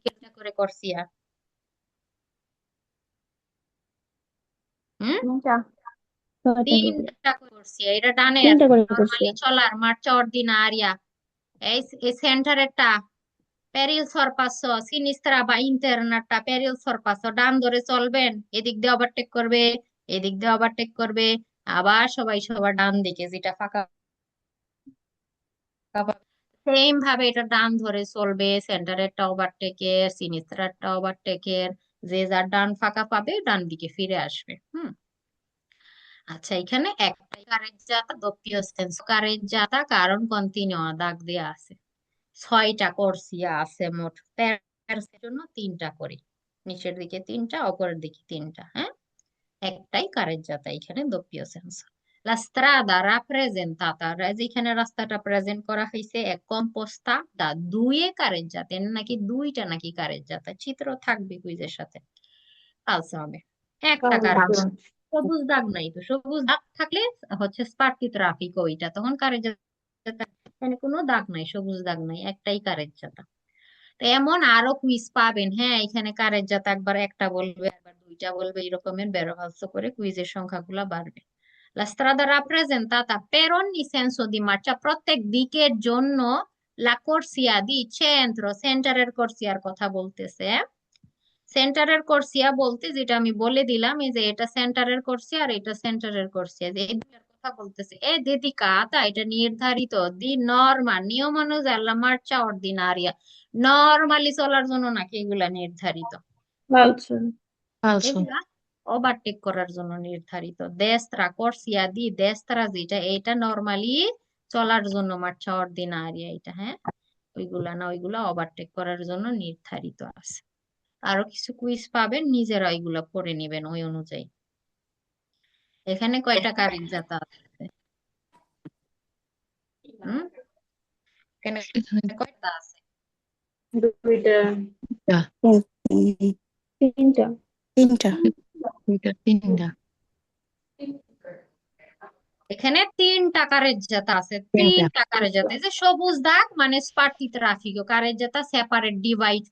একটা করে করসিয়া। হুম, তিনটা। ছয়টা করে। তিনটা করছি, এটা ডানের তিনটা করে করছি। নরমালি চলার marcha ordinaria, এই এই সেন্টারেরটা পেরিল সরপাসো সিনিস্ত্রা বা ইন্টারনাটা পেরিল সরপাসো, ডান ধরে চলবেন, এদিক দিয়ে ওভারটেক করবে, এদিক দিয়ে ওভারটেক করবে, আবার সবাই সবার ডান দিকে যেটা ফাঁকা, সেম ভাবে এটা ডান ধরে চলবে, সেন্টারেরটা ওভারটেকের, সিনিস্ত্রারটা ওভারটেকের, যে যার ডান ফাঁকা পাবে ডান দিকে ফিরে আসবে। হুম, আচ্ছা, এখানে একটাই কারেজ্জাতা, doppio senso কারেজ্জাতা, কারণ কন্টিনিউয়া দাগ দেয়া আছে, ছয়টা করসিয়া আছে মোট, প্যারের জন্য তিনটা করে, নিচের দিকে তিনটা, উপরের দিকে তিনটা, হ্যাঁ, একটাই কারেজ্জাতা এখানে doppio senso। La strada rappresentata, যেখানে রাস্তাটা প্রেজেন্ট করা হয়েছে, এক কম্পোস্তা দা দুয়ে কারেজ্জাতে, নাকি দুইটা নাকি কারেজ্জাতা, চিত্র থাকবে কুইজের সাথে, ফালসে হবে, একটা কারেজ্জাতা। সবুজ দাগ নাই, তো সবুজ দাগ থাকলে হচ্ছে স্পার্কি ট্রাফিক, ওইটা তখন কারের জাতা, এখানে কোনো দাগ নাই, সবুজ দাগ নাই, একটাই কারের জাতা। তো এমন আরো কুইজ পাবেন, হ্যাঁ, এখানে কারের জাতা একবার একটা বলবে, একবার দুইটা বলবে, এরকমের বেরোভালস করে কুইজের সংখ্যাগুলা বাড়বে। La strada rappresentata per ogni senso di marcia, প্রত্যেক দিকের জন্য, la corsia di centro, সেন্টারের করসিয়ার কথা বলতেছে। সেন্টারের কোর্সিয়া বলতে যেটা আমি বলে দিলাম, এই যে এটা সেন্টারের কোর্সিয়া আর এটা সেন্টারের কোর্সিয়া, যে এই দুটার কথা বলতেছে, এ dedicata, এটা নির্ধারিত, দি নর্মাল নিয়ম অনুযায়ী আল্লাহ মার্চা অর্ডিনারিয়া, নর্মালি চলার জন্য নাকি এগুলা নির্ধারিত, ফালসো। এগুলা ওভারটেক করার জন্য নির্ধারিত। দেস্ত্রা কোর্সিয়া দি দেস্ত্রা, যেটা এটা নর্মালি চলার জন্য, মার্চা অর্ডিনারিয়া এটা, হ্যাঁ, ওইগুলা না, ওইগুলা ওভারটেক করার জন্য নির্ধারিত আছে। আরো কিছু কুইজ পাবেন, নিজেরা এগুলা পড়ে নেবেন ওই অনুযায়ী। এখানে কয়টা কারেক্ট জাতা আছে? হুম, এখানে কয়টা আছে? দুইটা। তিনটা। তিনটা। তিনটা। দুইটা তিনটা। এখানে তিনটা কারের জাতা আছে, তিনটা। তিনটা কারের জাতা। এই যে সবুজ দাগ মানে স্পার্টি ট্রাফিক, কারের জাতা সেপারেট ডিভাইড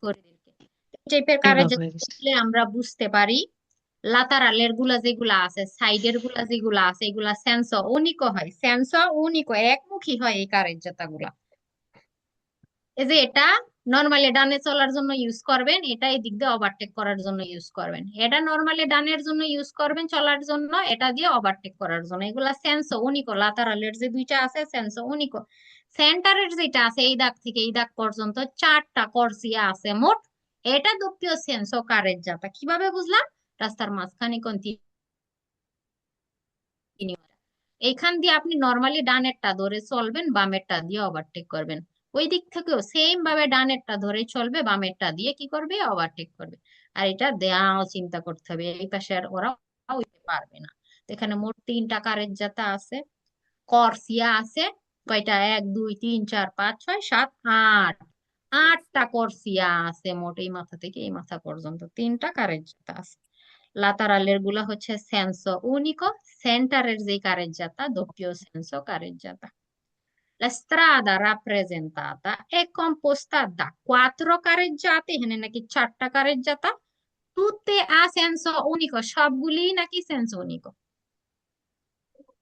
করে দিতে, টাইপের কারের এভাবে জাতা হয়ে গেছে। দেখলে আমরা বুঝতে পারি লাতারালের গুলা যেগুলা আছে, সাইডের গুলা যেগুলা আছে, এগুলা সেন্স উনিকো হয়, সেন্স উনিকো একমুখী হয় এই কারের জাতা গুলা। এই যে এটা নর্মালি ডানে চলার জন্য ইউজ করবেন, এটা এই দিক দিয়ে ওভারটেক করার জন্য ইউজ করবেন। এটা নর্মালি ডানের জন্য ইউজ করবেন চলার জন্য, এটা দিয়ে ওভারটেক করার জন্য। এগুলা সেন্সো উনিকো, লাতারালের যে দুইটা আছে সেন্সো উনিকো। সেন্টারের যেটা আছে এই দাগ থেকে এই দাগ পর্যন্ত চারটা কর্সিয়া আছে মোট। এটা দুঃখীয় সেন্সো কারেজ্জাতা। কিভাবে বুঝলাম? রাস্তার মাঝখানে কন্টিনিউ, এইখান দিয়ে আপনি নর্মালি ডানেরটা ধরে চলবেন, বামেরটা দিয়ে ওভারটেক করবেন। ওই দিক থেকেও সেম ভাবে ডানেরটা ধরে চলবে, বামেরটা দিয়ে কি করবে? ওভারটেক করবে। আর এটা দেয়াও চিন্তা করতে হবে, এই পাশে আর ওরা উঠতে পারবে না। তো এখানে মোট তিনটা কারের জাতা আছে, কর্সিয়া আছে কয়টা? 1 2 3 4 5 6 7 8, 8টা কর্সিয়া আছে মোট। এই মাথা থেকে এই মাথা পর্যন্ত তিনটা কারের জাতা আছে। লাতারালের গুলা হচ্ছে সেন্সো উনিকো, সেন্টারের যে কারেজ্জাতা doppio senso careggiata. La strada rappresentata è composta da 4 careggiate, এখানে নাকি 4টা কারেজ্জাতা, tutte a senso unico, সবগুলি নাকি সেন্সো উনিকো?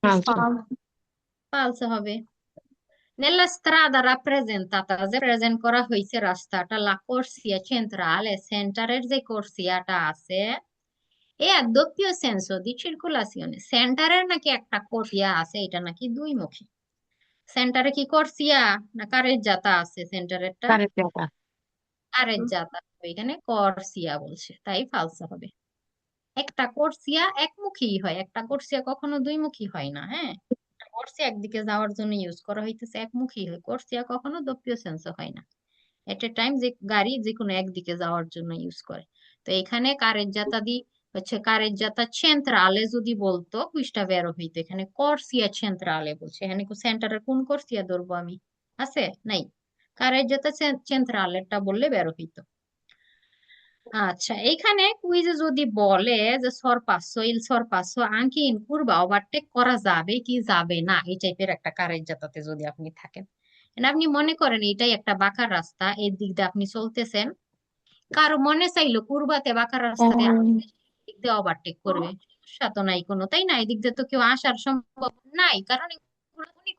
Falso. ফালসে হবে। Nella strada rappresentata, যে প্রেজেন্ট করা হয়েছে রাস্তাটা, la corsia centrale, সেন্টারের যে কর্সিয়াটা আছে, এ doppio senso di circolazione, সেন্টারের নাকি একটা কর্সিয়া আছে, এটা নাকি দুই মুখী। সেন্টারে কি কর্সিয়া না কারেজ্জাতা আছে? সেন্টারেরটা Carreggiata. কারেজ্জাতা, এখানে কর্সিয়া বলছে, তাই ফালসা হবে। একটা কর্সিয়া একমুখী হয়, একটা কর্সিয়া কখনো দুই মুখী হয় না। হ্যাঁ, কর্সিয়া একদিকে যাওয়ার জন্য ইউজ করা হইতেছে, একমুখী হয়। কর্সিয়া কখনো doppio senso হয় না। এট এ টাইম যে গাড়ি যে কোনো একদিকে যাওয়ার জন্য ইউজ করে। তো এখানে কারেজ্জাতা দি হচ্ছে কারেজ্জাতা সেন্ট্রালে যদি বলতো কুইস্টা বেরো হইতো, এখানে কর্সিয়া সেন্ট্রালে বলছে। এখানে সেন্টারের কোন কর্সিয়া ধরবো আমি? আছে? নাই। কারেজ্জাতা সেন্ট্রালেরটা বললে বেরো হইতো। আচ্ছা, এখানে কুইজে যদি বলে যে সরপাসো ইল সরপাসো আঙ্কি ইন কুরবা, ওভারটেক করা যাবে কি যাবে না, এই টাইপের একটা কারেজ্জাতাতে যদি আপনি থাকেন, মানে আপনি মনে করেন এটাই একটা বাঁকা রাস্তা, এই দিক দিয়ে আপনি চলতেছেন, কারো মনে চাইলো কুরবাতে বাঁকা রাস্তা দিয়ে আসতে, দিক দিয়ে ওভারটেক করবে, সমস্যা তো নাই কোনো, তাই না? এই দিক দিয়ে তো কেউ আসার সম্ভব নাই, কারণ এগুলো ক্ষণিক।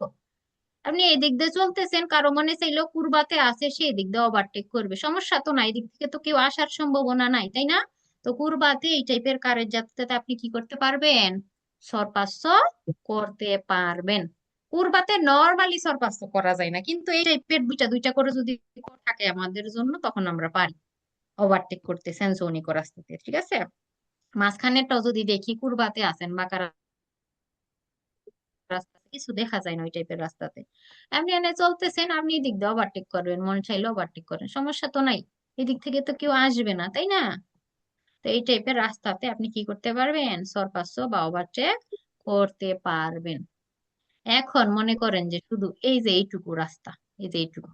আপনি এই দিক দিয়ে চলতেছেন, কারো মনে চাইলো কুরবাতে আছে, সেই দিক দিয়ে ওভারটেক করবে, সমস্যা তো নাই, এদিক থেকে তো কেউ আসার সম্ভাবনা নাই, তাই না? তো কুরবাতে এই টাইপের কারের যাত্রাতে আপনি কি করতে পারবেন? সরপাচ্য করতে পারবেন। কুরবাতে নর্মালি সরপাচ্য করা যায় না, কিন্তু এই টাইপের দুইটা দুইটা করে যদি থাকে আমাদের জন্য, তখন আমরা পারি ওভারটেক করতে সেন্সোনিক রাস্তাতে। ঠিক আছে, মাঝখানেরটাও যদি দেখি কুরবাতে আছেন বাঁকা রাস্তাতে, কিছু দেখা যায় না ওই টাইপের রাস্তাতে, আপনি এনে চলতেছেন, আপনি এদিক দিয়ে ওভারটেক করবেন, মন চাইলে ওভারটেক করেন, সমস্যা তো নাই, এদিক থেকে তো কেউ আসবে না, তাই না? তো এই টাইপের রাস্তাতে আপনি কি করতে পারবেন? সরপাচ্য বা ওভারটেক করতে পারবেন। এখন মনে করেন যে শুধু এই যে এইটুকু রাস্তা, এই যে এইটুকু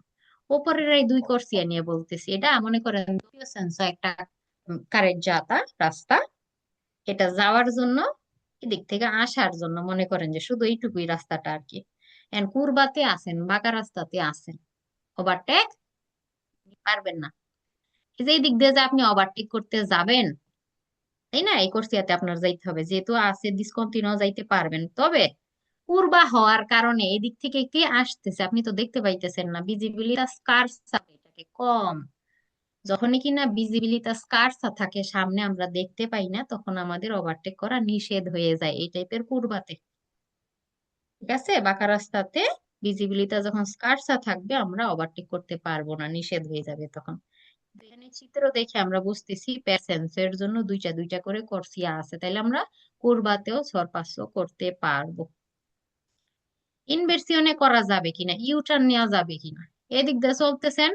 উপরের এই দুই কর্সিয়া নিয়ে বলতেছি, এটা মনে করেন একটা কারেন্ট যাতা রাস্তা, এটা যাওয়ার জন্য, এদিক থেকে আসার জন্য মনে করেন যে শুধু এইটুকুই রাস্তাটা আর কি। এখন কুরবাতে আছেন, বাঁকা রাস্তাতে আছেন, ওভারটেক পারবেন না। এই যে এই দিক দিয়ে যে আপনি ওভারটেক করতে যাবেন, তাই না? এই কোর্সিয়াতে আপনার যাইতে হবে, যেহেতু আছে ডিসকন্টিনিউ যাইতে পারবেন, তবে পূর্বা হওয়ার কারণে এদিক থেকে কে আসতেছে আপনি তো দেখতে পাইতেছেন না, ভিজিবিলিটি স্কার্সা, এটাকে কম। যখনই কিনা ভিজিবিলিটি স্কার্সা থাকে সামনে, আমরা দেখতে পাই না, তখন আমাদের ওভারটেক করা নিষেধ হয়ে যায় এই টাইপের পূর্বাতে। ঠিক আছে, বাঁকা রাস্তাতে ভিজিবিলিটি যখন স্কার্সা থাকবে, আমরা ওভারটেক করতে পারবো না, নিষেধ হয়ে যাবে তখন। এখানে চিত্র দেখে আমরা বুঝতেছি প্যাসেন্সের জন্য দুইটা দুইটা করে কর্সিয়া আছে, তাইলে আমরা কুরবাতেও সরপাচ্য করতে পারবো। ইনভার্সিওনে করা যাবে কিনা, ইউটার্ন নেওয়া যাবে কিনা, এদিক দিয়ে চলতেছেন,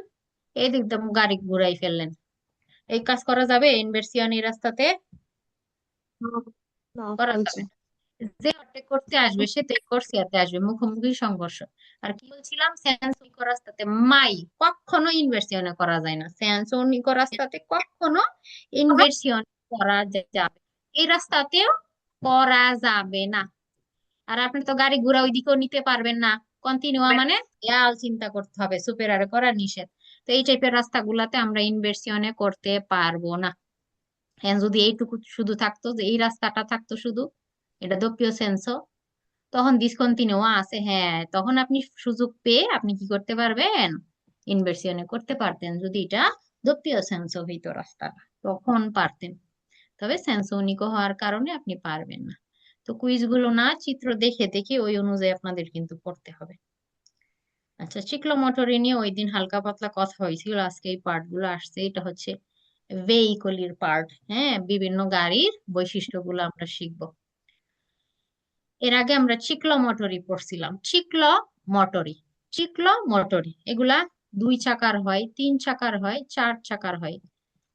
এদিক দিয়ে গাড়ি ঘুরাই ফেললেন, এই কাজ করা যাবে ইনভার্সিওন এই রাস্তাতে? না, করা ফালতু। যাবে না। যে অর্ধেক করতে আসবে সে তো করতে আসবে, মুখোমুখি সংঘর্ষ। আর কি বলছিলাম, সেন্সনিক রাস্তাতে কখনো ইনভার্সিওনে করা যায় না, সেন্সনিক রাস্তাতে কখনো ইনভার্সিওন করা যাবে, এই রাস্তাতেও করা যাবে না। আর আপনি তো গাড়ি ঘোড়া ওইদিকেও নিতে পারবেন না, কন্টিনিউয়া মানে খেয়াল চিন্তা করতে হবে, সুপেরারে করা নিষেধ। তো এই টাইপের রাস্তাগুলাতে আমরা ইনভার্সিওনে করতে পারবো না। হ্যাঁ, যদি এইটুকু শুধু থাকতো, যে এই রাস্তাটা থাকতো শুধু, এটা দোপিও সেন্সো, তখন ডিসকন্টিনিউ আছে, হ্যাঁ, তখন আপনি সুযোগ পেয়ে আপনি কি করতে পারবেন? ইনভার্সিয়নে করতে পারতেন যদি এটা দপ্পিয় সেন্স হইতো রাস্তাটা, তখন পারতেন। তবে সেন্সোনিক হওয়ার কারণে আপনি পারবেন না। তো কুইজ গুলো না চিত্র দেখে দেখে ওই অনুযায়ী আপনাদের কিন্তু পড়তে হবে। আচ্ছা, চিক্লোমোটরি নিয়ে ওই দিন হালকা পাতলা কথা হয়েছিল, আজকে এই পার্ট গুলো আসছে। এটা হচ্ছে ভেহিকলের পার্ট, হ্যাঁ, বিভিন্ন গাড়ির বৈশিষ্ট্যগুলো আমরা শিখবো। এর আগে আমরা চিক্লোমোটরি পড়ছিলাম। চিক্লোমোটরি এগুলা 2 চাকার হয়, 3 চাকার হয়, 4 চাকার হয়।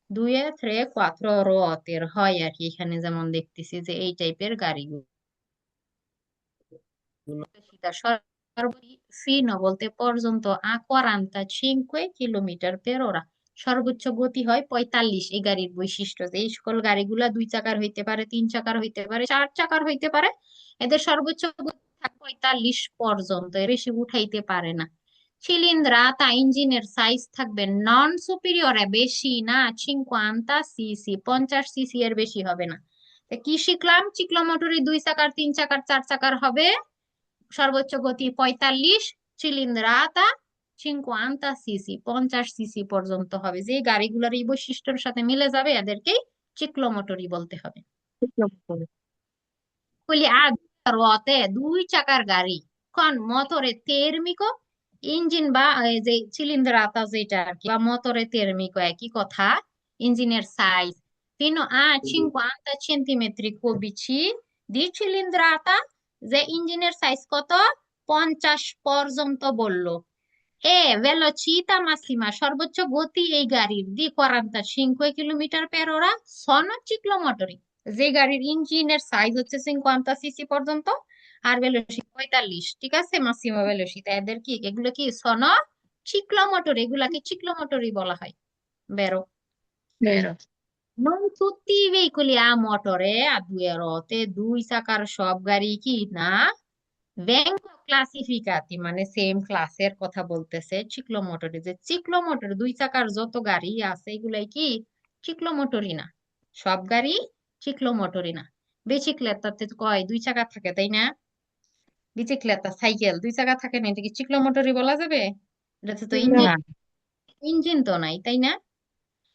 2 3 4 হয় আর কি, এখানে যেমন দেখতেছি যে এই টাইপের গাড়িগুলো। সেটা ফিনো বলতে পর্যন্ত 45 কিলোমিটার/ora। সর্বোচ্চ গতি হয় 45। এই গাড়ির বৈশিষ্ট্য যে এই সকল গাড়িগুলা 2 চাকার হইতে পারে, 3 চাকার হইতে পারে, 4 চাকার হইতে পারে, এদের সর্বোচ্চ গতি থাকে 45 পর্যন্ত, এর বেশি উঠাইতে পারে না। চিলিন্দ্রাতা ইঞ্জিনের সাইজ থাকবে নন সুপিরিয়রে, বেশি না, 50 সিসি, 50 সিসি এর বেশি হবে না। তা কি শিখলাম? চিক্লোমোটরি 2 চাকার, 3 চাকার, 4 চাকার হবে, সর্বোচ্চ গতি 45, চিলিন্দ্রাতা 50 সিসি, 50 সিসি পর্যন্ত হবে। যে গাড়িগুলোর এই বৈশিষ্ট্যের সাথে মিলে যাবে এদেরকেই চিক্লোমোটরি বলতে হবে। Quelli a 2 ruote, 2 চাকার গাড়ি কোন মোটরে তেরমিকো, ইঞ্জিন বা এই যে চিলিন্দ্রাতা যেটা আর কি, বা মোটরে তেরমিকো একই কথা। ইঞ্জিনের size fino a 50 centimetri cubici di cilindrata, যে ইঞ্জিনের সাইজ কত, 50 পর্যন্ত বললো। velocità massima, সর্বোচ্চ গতি এই গাড়ির দি 45 km/h sono ciclomotori, যে গাড়ির ইঞ্জিনের সাইজ হচ্ছে 50 সিসি পর্যন্ত আর ভেলোসিটি 45, ঠিক আছে, মাসিমা ভেলোসিটি। এদের কি, এগুলো কি sono ciclomotori, এগুলাকে চিক্লোমোটরি বলা হয়। বেরো। Vero. Non tutti i veicoli a motore a 2 ruote, 2 চাকার সব গাড়ি কি না vengono classificati, মানে সেম ক্লাসের কথা বলতেছে চিক্লোমোটরি। যে চিক্লোমোটর 2 চাকার যত গাড়ি আছে এগুলাই কি চিক্লোমোটরি না, সব গাড়ি চিক্লোমোটরি না। বিচিক্লেতাতে কয় 2 চাকা থাকে, তাই না? বিচিক্লেতা সাইকেল 2 চাকা থাকে না, এটা কি চিক্লোমোটরি বলা যাবে? এটাতে তো না। ইঞ্জিন, ইঞ্জিন তো নাই, তাই না?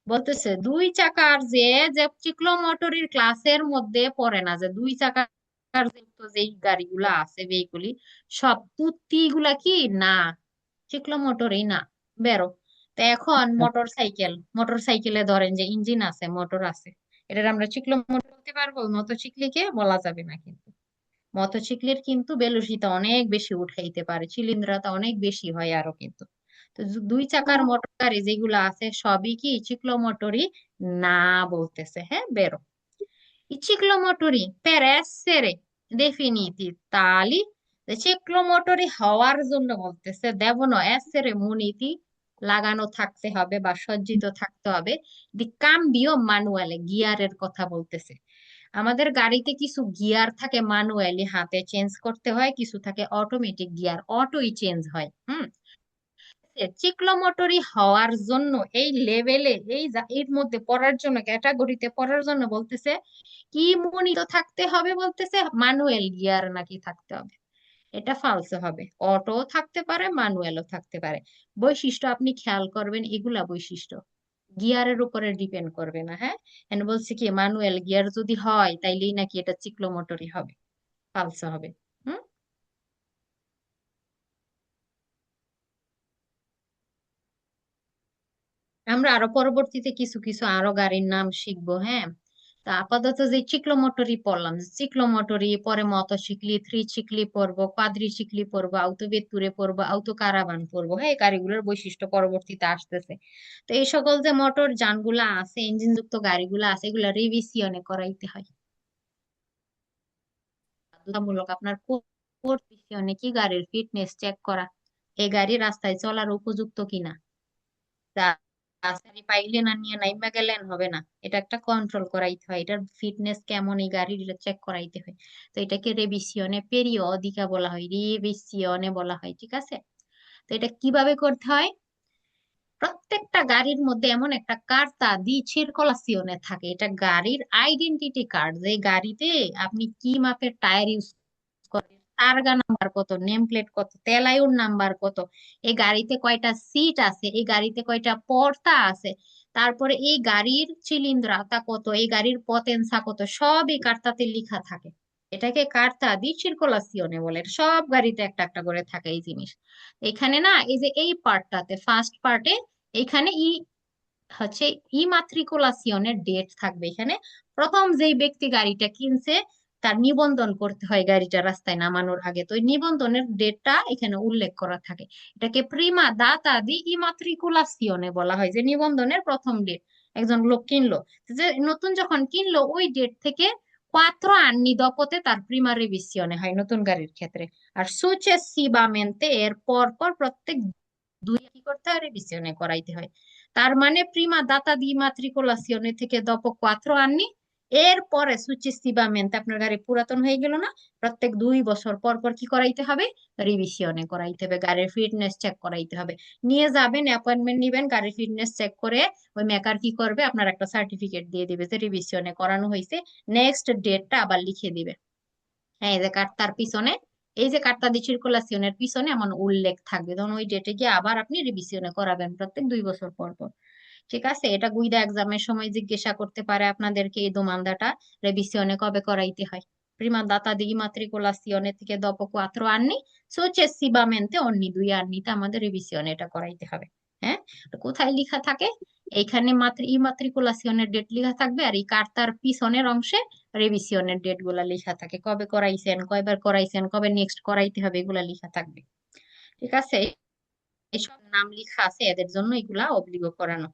বলতেছে 2 চাকার যে যে চিক্লোমোটরির ক্লাসের মধ্যে পড়ে না, যে 2 চাকার যেই গাড়িগুলা আছে ভেহিকুলি, সব তুত্তি গুলা কি না চিক্লোমোটরই না। বেরো। তো এখন মোটর সাইকেল, মোটর সাইকেলে ধরেন যে ইঞ্জিন আছে, মোটর আছে, এটার আমরা চিক্লোমোটর বলতে পারবো? মোটরসাইকেলকে বলা যাবে না কিন্তু। মোটরসাইকেলের কিন্তু ভেলোসিটি অনেক বেশি উঠাইতে পারে, চিলিন্দ্রতা অনেক বেশি হয় আরো কিন্তু। তো 2 চাকার মোটর গাড়ি যেগুলো আছে সবই কি চিক্লোমোটরি না বলতেছে। হ্যাঁ, বেরো। I ciclomotori per essere definiti tali, চিক্লোমোটরি হওয়ার জন্য বলতেছে দেবনো essere muniti, লাগানো থাকতে হবে বা সজ্জিত থাকতে হবে দি কাম্বিও ম্যানুয়ালে, গিয়ারের কথা বলতেছে। আমাদের গাড়িতে কিছু গিয়ার থাকে ম্যানুয়ালি হাতে চেঞ্জ করতে হয়, কিছু থাকে অটোমেটিক গিয়ার, অটোই চেঞ্জ হয়। চিক্লোমোটরি হওয়ার জন্য এই লেভেলে, এর মধ্যে পড়ার জন্য, ক্যাটাগরিতে পড়ার জন্য বলতেছে কি মনিত থাকতে হবে, বলতেছে ম্যানুয়াল গিয়ার নাকি থাকতে হবে। এটা ফালসে হবে, অটো থাকতে পারে, ম্যানুয়ালও থাকতে পারে। বৈশিষ্ট্য আপনি খেয়াল করবেন, এগুলা বৈশিষ্ট্য গিয়ারের উপরে ডিপেন্ড করবে না। হ্যাঁ, এন্ড বলছে কি ম্যানুয়াল গিয়ার যদি হয় তাইলেই নাকি এটা চিক্লোমোটরি হবে, ফালসে হবে। হুম। আমরা আরো পরবর্তীতে কিছু কিছু আরো গাড়ির নাম শিখবো। হ্যাঁ, তা আপাতত যে চিক্লোমোটরি পড়লাম, চিক্লোমোটরি পরে মটোসিক্লি, থ্রিচিক্লি পড়বো, কোয়াড্রিচিক্লি পড়বো, আউটোভেতুরে পড়বো, আউটো কারাভান পড়বো। হ্যাঁ, এই গাড়িগুলোর বৈশিষ্ট্য পরবর্তীতে আসতেছে। তো এই সকল যে মোটর যানগুলা আছে, ইঞ্জিন যুক্ত গাড়িগুলা আছে, এগুলা রিভিশনে করাইতে হয় বাধ্যতামূলক। আপনার কোর্স রিভিশনে কি গাড়ির ফিটনেস চেক করা, এই গাড়ি রাস্তায় চলার উপযুক্ত কিনা। রাস্তায় পাইলেন আর নিয়ে নাইমা গেলেন হবে না, এটা একটা কন্ট্রোল করাইতে হয়, এটার ফিটনেস কেমন এই গাড়ির চেক করাইতে হয়। তো এটাকে রেভিসিয়নে পেরিওদিকা বলা হয়, রিভিসিয়নে বলা হয়, ঠিক আছে। তো এটা কিভাবে করতে হয়? প্রত্যেকটা গাড়ির মধ্যে এমন একটা কার্তা দি সিরকোলাসিওনে থাকে, এটা গাড়ির আইডেন্টিটি কার্ড, যে গাড়িতে আপনি কি মাপের টায়ার ইউজ করেন তারগা নাম্বার কত, নেম প্লেট কত, তেলায়ুর নাম্বার কত, এই গাড়িতে কয়টা সিট আছে, এই গাড়িতে কয়টা পর্দা আছে, তারপরে এই গাড়ির চিলিন্দ্রাতা কত, এই গাড়ির পতেনসা কত, সব এই কার্তাতে লেখা থাকে। এটাকে কার্তা দি সার্কুলাসিওনে বলে। সব গাড়িতে একটা একটা করে থাকে এই জিনিস। এখানে না এই যে এই পার্টটাতে, ফার্স্ট পার্টে, এখানে হচ্ছে ইমাত্রিকুলাসিওনের ডেট থাকবে। এখানে প্রথম যেই ব্যক্তি গাড়িটা কিনছে তার নিবন্ধন করতে হয় গাড়িটা রাস্তায় নামানোর আগে, তো ওই নিবন্ধনের ডেটটা এখানে উল্লেখ করা থাকে। এটাকে প্রিমা দাতা দি ইমাত্রিকুলাসিওনে বলা হয়, যে নিবন্ধনের প্রথম ডেট। একজন লোক কিনলো, যে নতুন যখন কিনলো ওই ডেট থেকে 4 anni দপতে তার প্রিমা রিভিসিওনে হয় নতুন গাড়ির ক্ষেত্রে। আর সুচেসিভামেন্তে এর পর পর প্রত্যেক 2 কি করতে হয়, রিভিসিওনে করাইতে হয়। তার মানে প্রিমা দাতা দি মাত্রিকুলাসিওনে থেকে দপ 4 anni, এরপরে সুচিসিভামেন্তে আপনার গাড়ি পুরাতন হয়ে গেল না, প্রত্যেক 2 বছর পর পর কি করাইতে হবে, রিভিসিওনে করাইতে হবে, গাড়ির ফিটনেস চেক করাইতে হবে। নিয়ে যাবেন, অ্যাপয়েন্টমেন্ট নিবেন, গাড়ির ফিটনেস চেক করে ওই মেকার কি করবে, আপনার একটা সার্টিফিকেট দিয়ে দিবে যে রিভিসিওনে করানো হয়েছে, নেক্সট ডেটটা আবার লিখে দিবে। হ্যাঁ, এই যে কার্তার পিছনে, এই যে কার্তা দি সার্কুলাসিওনের পিছনে এমন উল্লেখ থাকবে, তখন ওই ডেটে গিয়ে আবার আপনি রিভিসিওনে করাবেন প্রত্যেক 2 বছর পর পর। ঠিক আছে, এটা গুইদা এক্সামের সময় জিজ্ঞাসা করতে পারে আপনাদেরকে, এই দোমান্দাটা রেভিসিওনে কবে করাইতে হয়। Prima data di immatricolazione থেকে dopo 4 anni, successivamente ogni 2 anni তে আমাদের রিভিশন এটা করাইতে হবে। হ্যাঁ, তো কোথায় লেখা থাকে, এইখানে মাত্র ইমাত্রিকুলাসিওনের ডেট লেখা থাকবে, আর এই কার্তার পিছনের অংশে রিভিশনের ডেট গুলা লেখা থাকে, কবে করাইছেন, কয়বার করাইছেন, কবে নেক্সট করাইতে হবে, এগুলা লেখা থাকবে। ঠিক আছে, এসব নাম লেখা আছে, এদের জন্য এগুলা অব্লিগো করানো।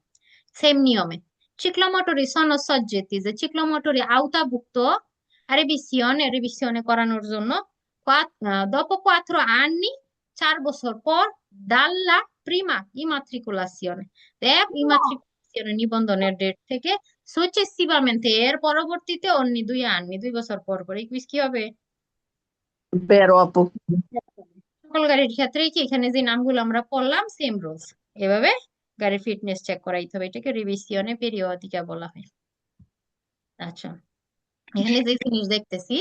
সেম নিয়মে ciclomotori sono soggetti, যে ciclomotori আওতাভুক্ত রিভিশনে করানোর জন্য dopo 4 anni, 4 বছর পর, dalla prima immatricolazione, ইমাত্রিকুলাসিওনে নিবন্ধনের ডেট থেকে, successivamente এর পরবর্তীতে, অন্য 2 anni, 2 বছর পর পর। এই কুইজ কি হবে? বেরো আপু। সকল গাড়ির ক্ষেত্রেই কি এখানে যে নামগুলো আমরা পড়লাম সেম রুলস, এভাবে গাড়ির ফিটনেস চেক করাইতে হবে, এটাকে রিভিশনে পেরিওডিকা বলা হয়। আচ্ছা, এখানে যে জিনিস দেখতেছি,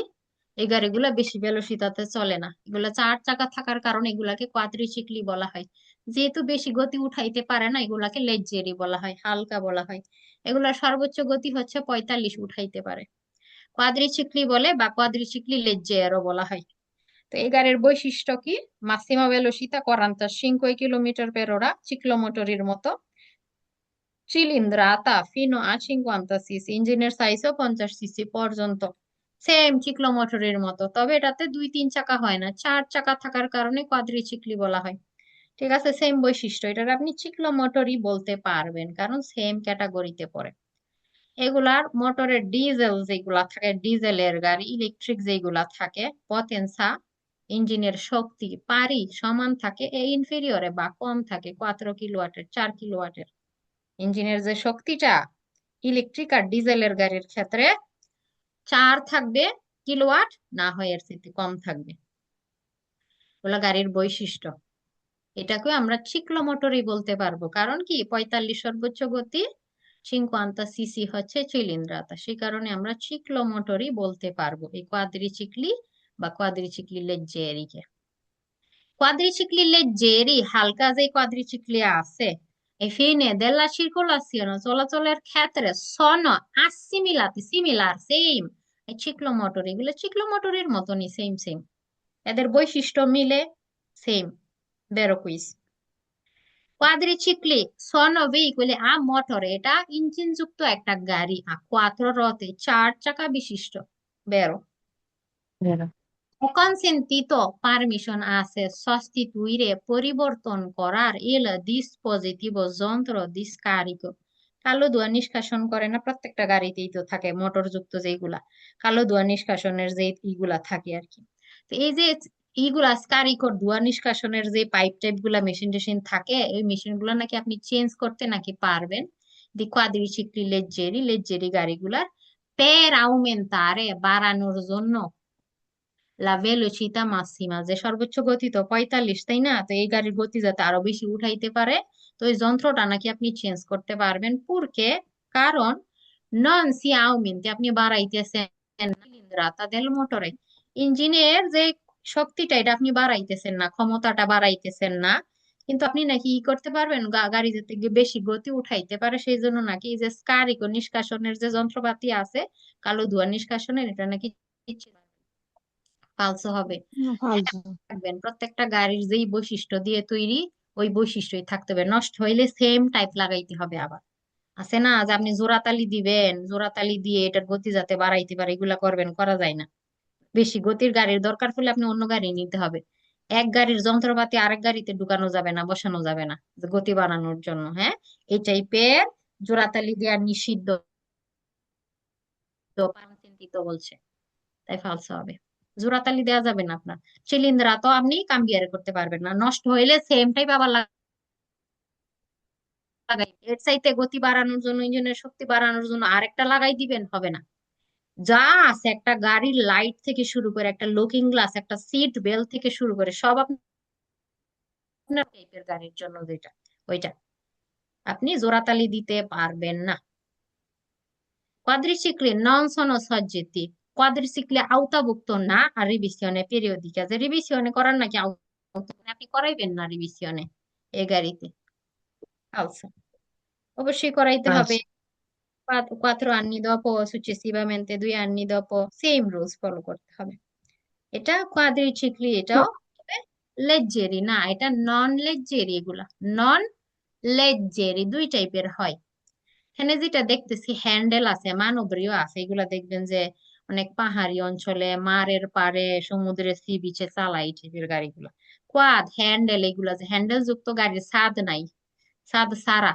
এই গাড়িগুলা বেশি ভেলোসিটিতে চলে না, এগুলা 4 চাকা থাকার কারণে এগুলাকে কোয়াড্রিসিক্লি বলা হয়। যেহেতু বেশি গতি উঠাইতে পারে না, এগুলাকে লেজ্জেরি বলা হয়, হালকা বলা হয়। এগুলার সর্বোচ্চ গতি হচ্ছে 45 উঠাইতে পারে, কোয়াড্রিসিক্লি বলে, বা কোয়াড্রিসিক্লি লেজ্জেরও বলা হয়। তো এই গাড়ির বৈশিষ্ট্য কি, মাসিমা ভেলোসিতা 45 কিলোমিটার per ora, চিক্লোমোটরির মতো। চিলিন্দ্রাতা ফিনো আ 50 সিসি, ইঞ্জিনের সাইজও 50 সিসি পর্যন্ত, সেম চিক্লোমোটরের মতো, তবে এটাতে 2-3 চাকা হয় না, 4 চাকা থাকার কারণে কোয়াড্রিচিক্লি বলা হয়। ঠিক আছে, সেম বৈশিষ্ট্য, এটার আপনি চিক্লোমোটরই বলতে পারবেন কারণ সেম ক্যাটাগরিতে পড়ে। এগুলার মোটরের ডিজেল যেগুলা থাকে, ডিজেলের গাড়ি, ইলেকট্রিক যেগুলা থাকে, পতেনসা ইঞ্জিনের শক্তি পারি সমান থাকে, এই ইনফেরিয়রে বা কম থাকে 4 কিলোওয়াটের, 4 কিলোওয়াটের। ইঞ্জিনের যে শক্তিটা ইলেকট্রিক আর ডিজেলের গাড়ির ক্ষেত্রে 4 কিলোওয়াট, না হয় এর থেকে কম থাকবে। ওগুলা গাড়ির বৈশিষ্ট্য। এটাকে আমরা চিক্লোমোটরই বলতে পারবো, কারণ কি 45 সর্বোচ্চ গতি, 50 সিসি হচ্ছে চিলিন্দ্রাতা, সেই কারণে আমরা চিক্লোমোটরই বলতে পারবো এই কোয়াড্রিচিক্লি বা কোয়াড্রিচিক্লি লেজ্জেরিকে। কোয়াড্রিচিক্লি লেজ্জেরি হালকা যে কোয়াড্রিচিক্লি আছে, এই ফিনে দেলা circolazione, চলাচলের ক্ষেত্রে sono assimilati, সিমিলার, সেম, এই চিক্লোমোটর, এগুলো চিক্লোমোটরের মতনই, সেম সেম, এদের বৈশিষ্ট্য মিলে, সেম। বেরো কুইজ। কোয়াড্রিচিক্লি sono veicoli a motore, এটা ইঞ্জিন যুক্ত একটা গাড়ি, আর 4 চাকা বিশিষ্ট। বেরো। বেরো। Ho consentito permission আছে sostituire, পরিবর্তন করার, il dispositivo যন্ত্র di scarico, কালো ধোঁয়া নিষ্কাশন করে না, প্রত্যেকটা গাড়িতেই তো থাকে মোটর যুক্ত যেগুলা, কালো ধোঁয়া নিষ্কাশনের যে ইগুলা থাকে আর কি। তো এই যে ইগুলা স্কারিকর ধোঁয়া নিষ্কাশনের যে পাইপ টাইপ গুলা, মেশিন টেশিন থাকে, এই মেশিন গুলা নাকি আপনি চেঞ্জ করতে নাকি পারবেন, দি কোয়াড্রিচিক্লি লেজ্জেরি, লেজ্জেরি গাড়িগুলার, per aumentare, বাড়ানোর জন্য, লা ভেলোসিতা মাসিমা, যে সর্বোচ্চ গতি তো 45, তাই না, তো এই গাড়ির গতি যাতে আরো বেশি উঠাইতে পারে, তো এই যন্ত্রটা নাকি আপনি চেঞ্জ করতে পারবেন। পুরকে, কারণ নন সি আউমেন্টে, আপনি বাড়াইতেছেন চিলিন্দ্রাতা দেল মোটরে, ইঞ্জিনের যে শক্তিটা এটা আপনি বাড়াইতেছেন না, ক্ষমতাটা বাড়াইতেছেন না, কিন্তু আপনি নাকি ই করতে পারবেন, গাড়ি যাতে বেশি গতি উঠাইতে পারে সেই জন্য নাকি এই যে স্কারিকো নিষ্কাশনের যে যন্ত্রপাতি আছে, কালো ধোঁয়া নিষ্কাশনের, এটা নাকি ফালসো হবে। ফালতু। থাকবেন প্রত্যেকটা গাড়ির যেই বৈশিষ্ট্য দিয়ে তৈরি ওই বৈশিষ্ট্যই থাকতে হবে, নষ্ট হইলে সেম টাইপ লাগাইতে হবে আবার। আছে না যে আপনি জোড়াতালি দিবেন, জোড়াতালি দিয়ে এটার গতি যাতে বাড়াইতে পারে, এগুলা করবেন, করা যায় না। বেশি গতির গাড়ির দরকার পড়লে আপনি অন্য গাড়ি নিতে হবে। এক গাড়ির যন্ত্রপাতি আরেক গাড়িতে ঢুকানো যাবে না, বসানো যাবে না যে গতি বাড়ানোর জন্য। হ্যাঁ, এই টাইপের জোড়াতালি দেওয়া নিষিদ্ধ, চিন্তিত বলছে, তাই ফালসো হবে। জোড়াতালি দেওয়া যাবে না আপনার। চিলিন্দ্রা তো আপনি কাম্বিয়ারে করতে পারবেন না, নষ্ট হইলে সেম টাইপ আবার লাগাই, এর চাইতে গতি বাড়ানোর জন্য, ইঞ্জিনের শক্তি বাড়ানোর জন্য আরেকটা লাগাই দিবেন, হবে না। যা আছে একটা গাড়ির লাইট থেকে শুরু করে, একটা লুকিং গ্লাস, একটা সিট বেল্ট থেকে শুরু করে সব আপনার টাইপের গাড়ির জন্য যেটা, ওইটা আপনি জোড়াতালি দিতে পারবেন না। কোয়াড্রিসিক্লি non sono soggetti, কোয়াড্রিসিক্লি আওতাভুক্ত না আর রিভিশনে পেরিওডিকা, যে রিভিশনে করার নাকি আপনি করাইবেন না রিভিশনে এই গাড়িতে, আলসা অবশ্যই করাইতে হবে। falso, 4 anni dopo successivamente 2 anni dopo same rules follow করতে হবে। এটা কোয়াড্রিসিক্লি, এটাও লেজ্জেরি না, এটা নন লেজ্জেরি, এগুলা নন লেজ্জেরি দুই টাইপের হয়। এখানে যেটা দেখতেছি হ্যান্ডেল আছে, মানবরীয় আছে, এগুলা দেখবেন যে অনেক পাহাড়ি অঞ্চলে, মারের পাড়ে, সমুদ্রের সি বিচে চালায় এই টাইপের গাড়িগুলা। কোয়াদ হ্যান্ডেল, এগুলা যে হ্যান্ডেল যুক্ত গাড়ির ছাদ নাই, ছাদ সারা,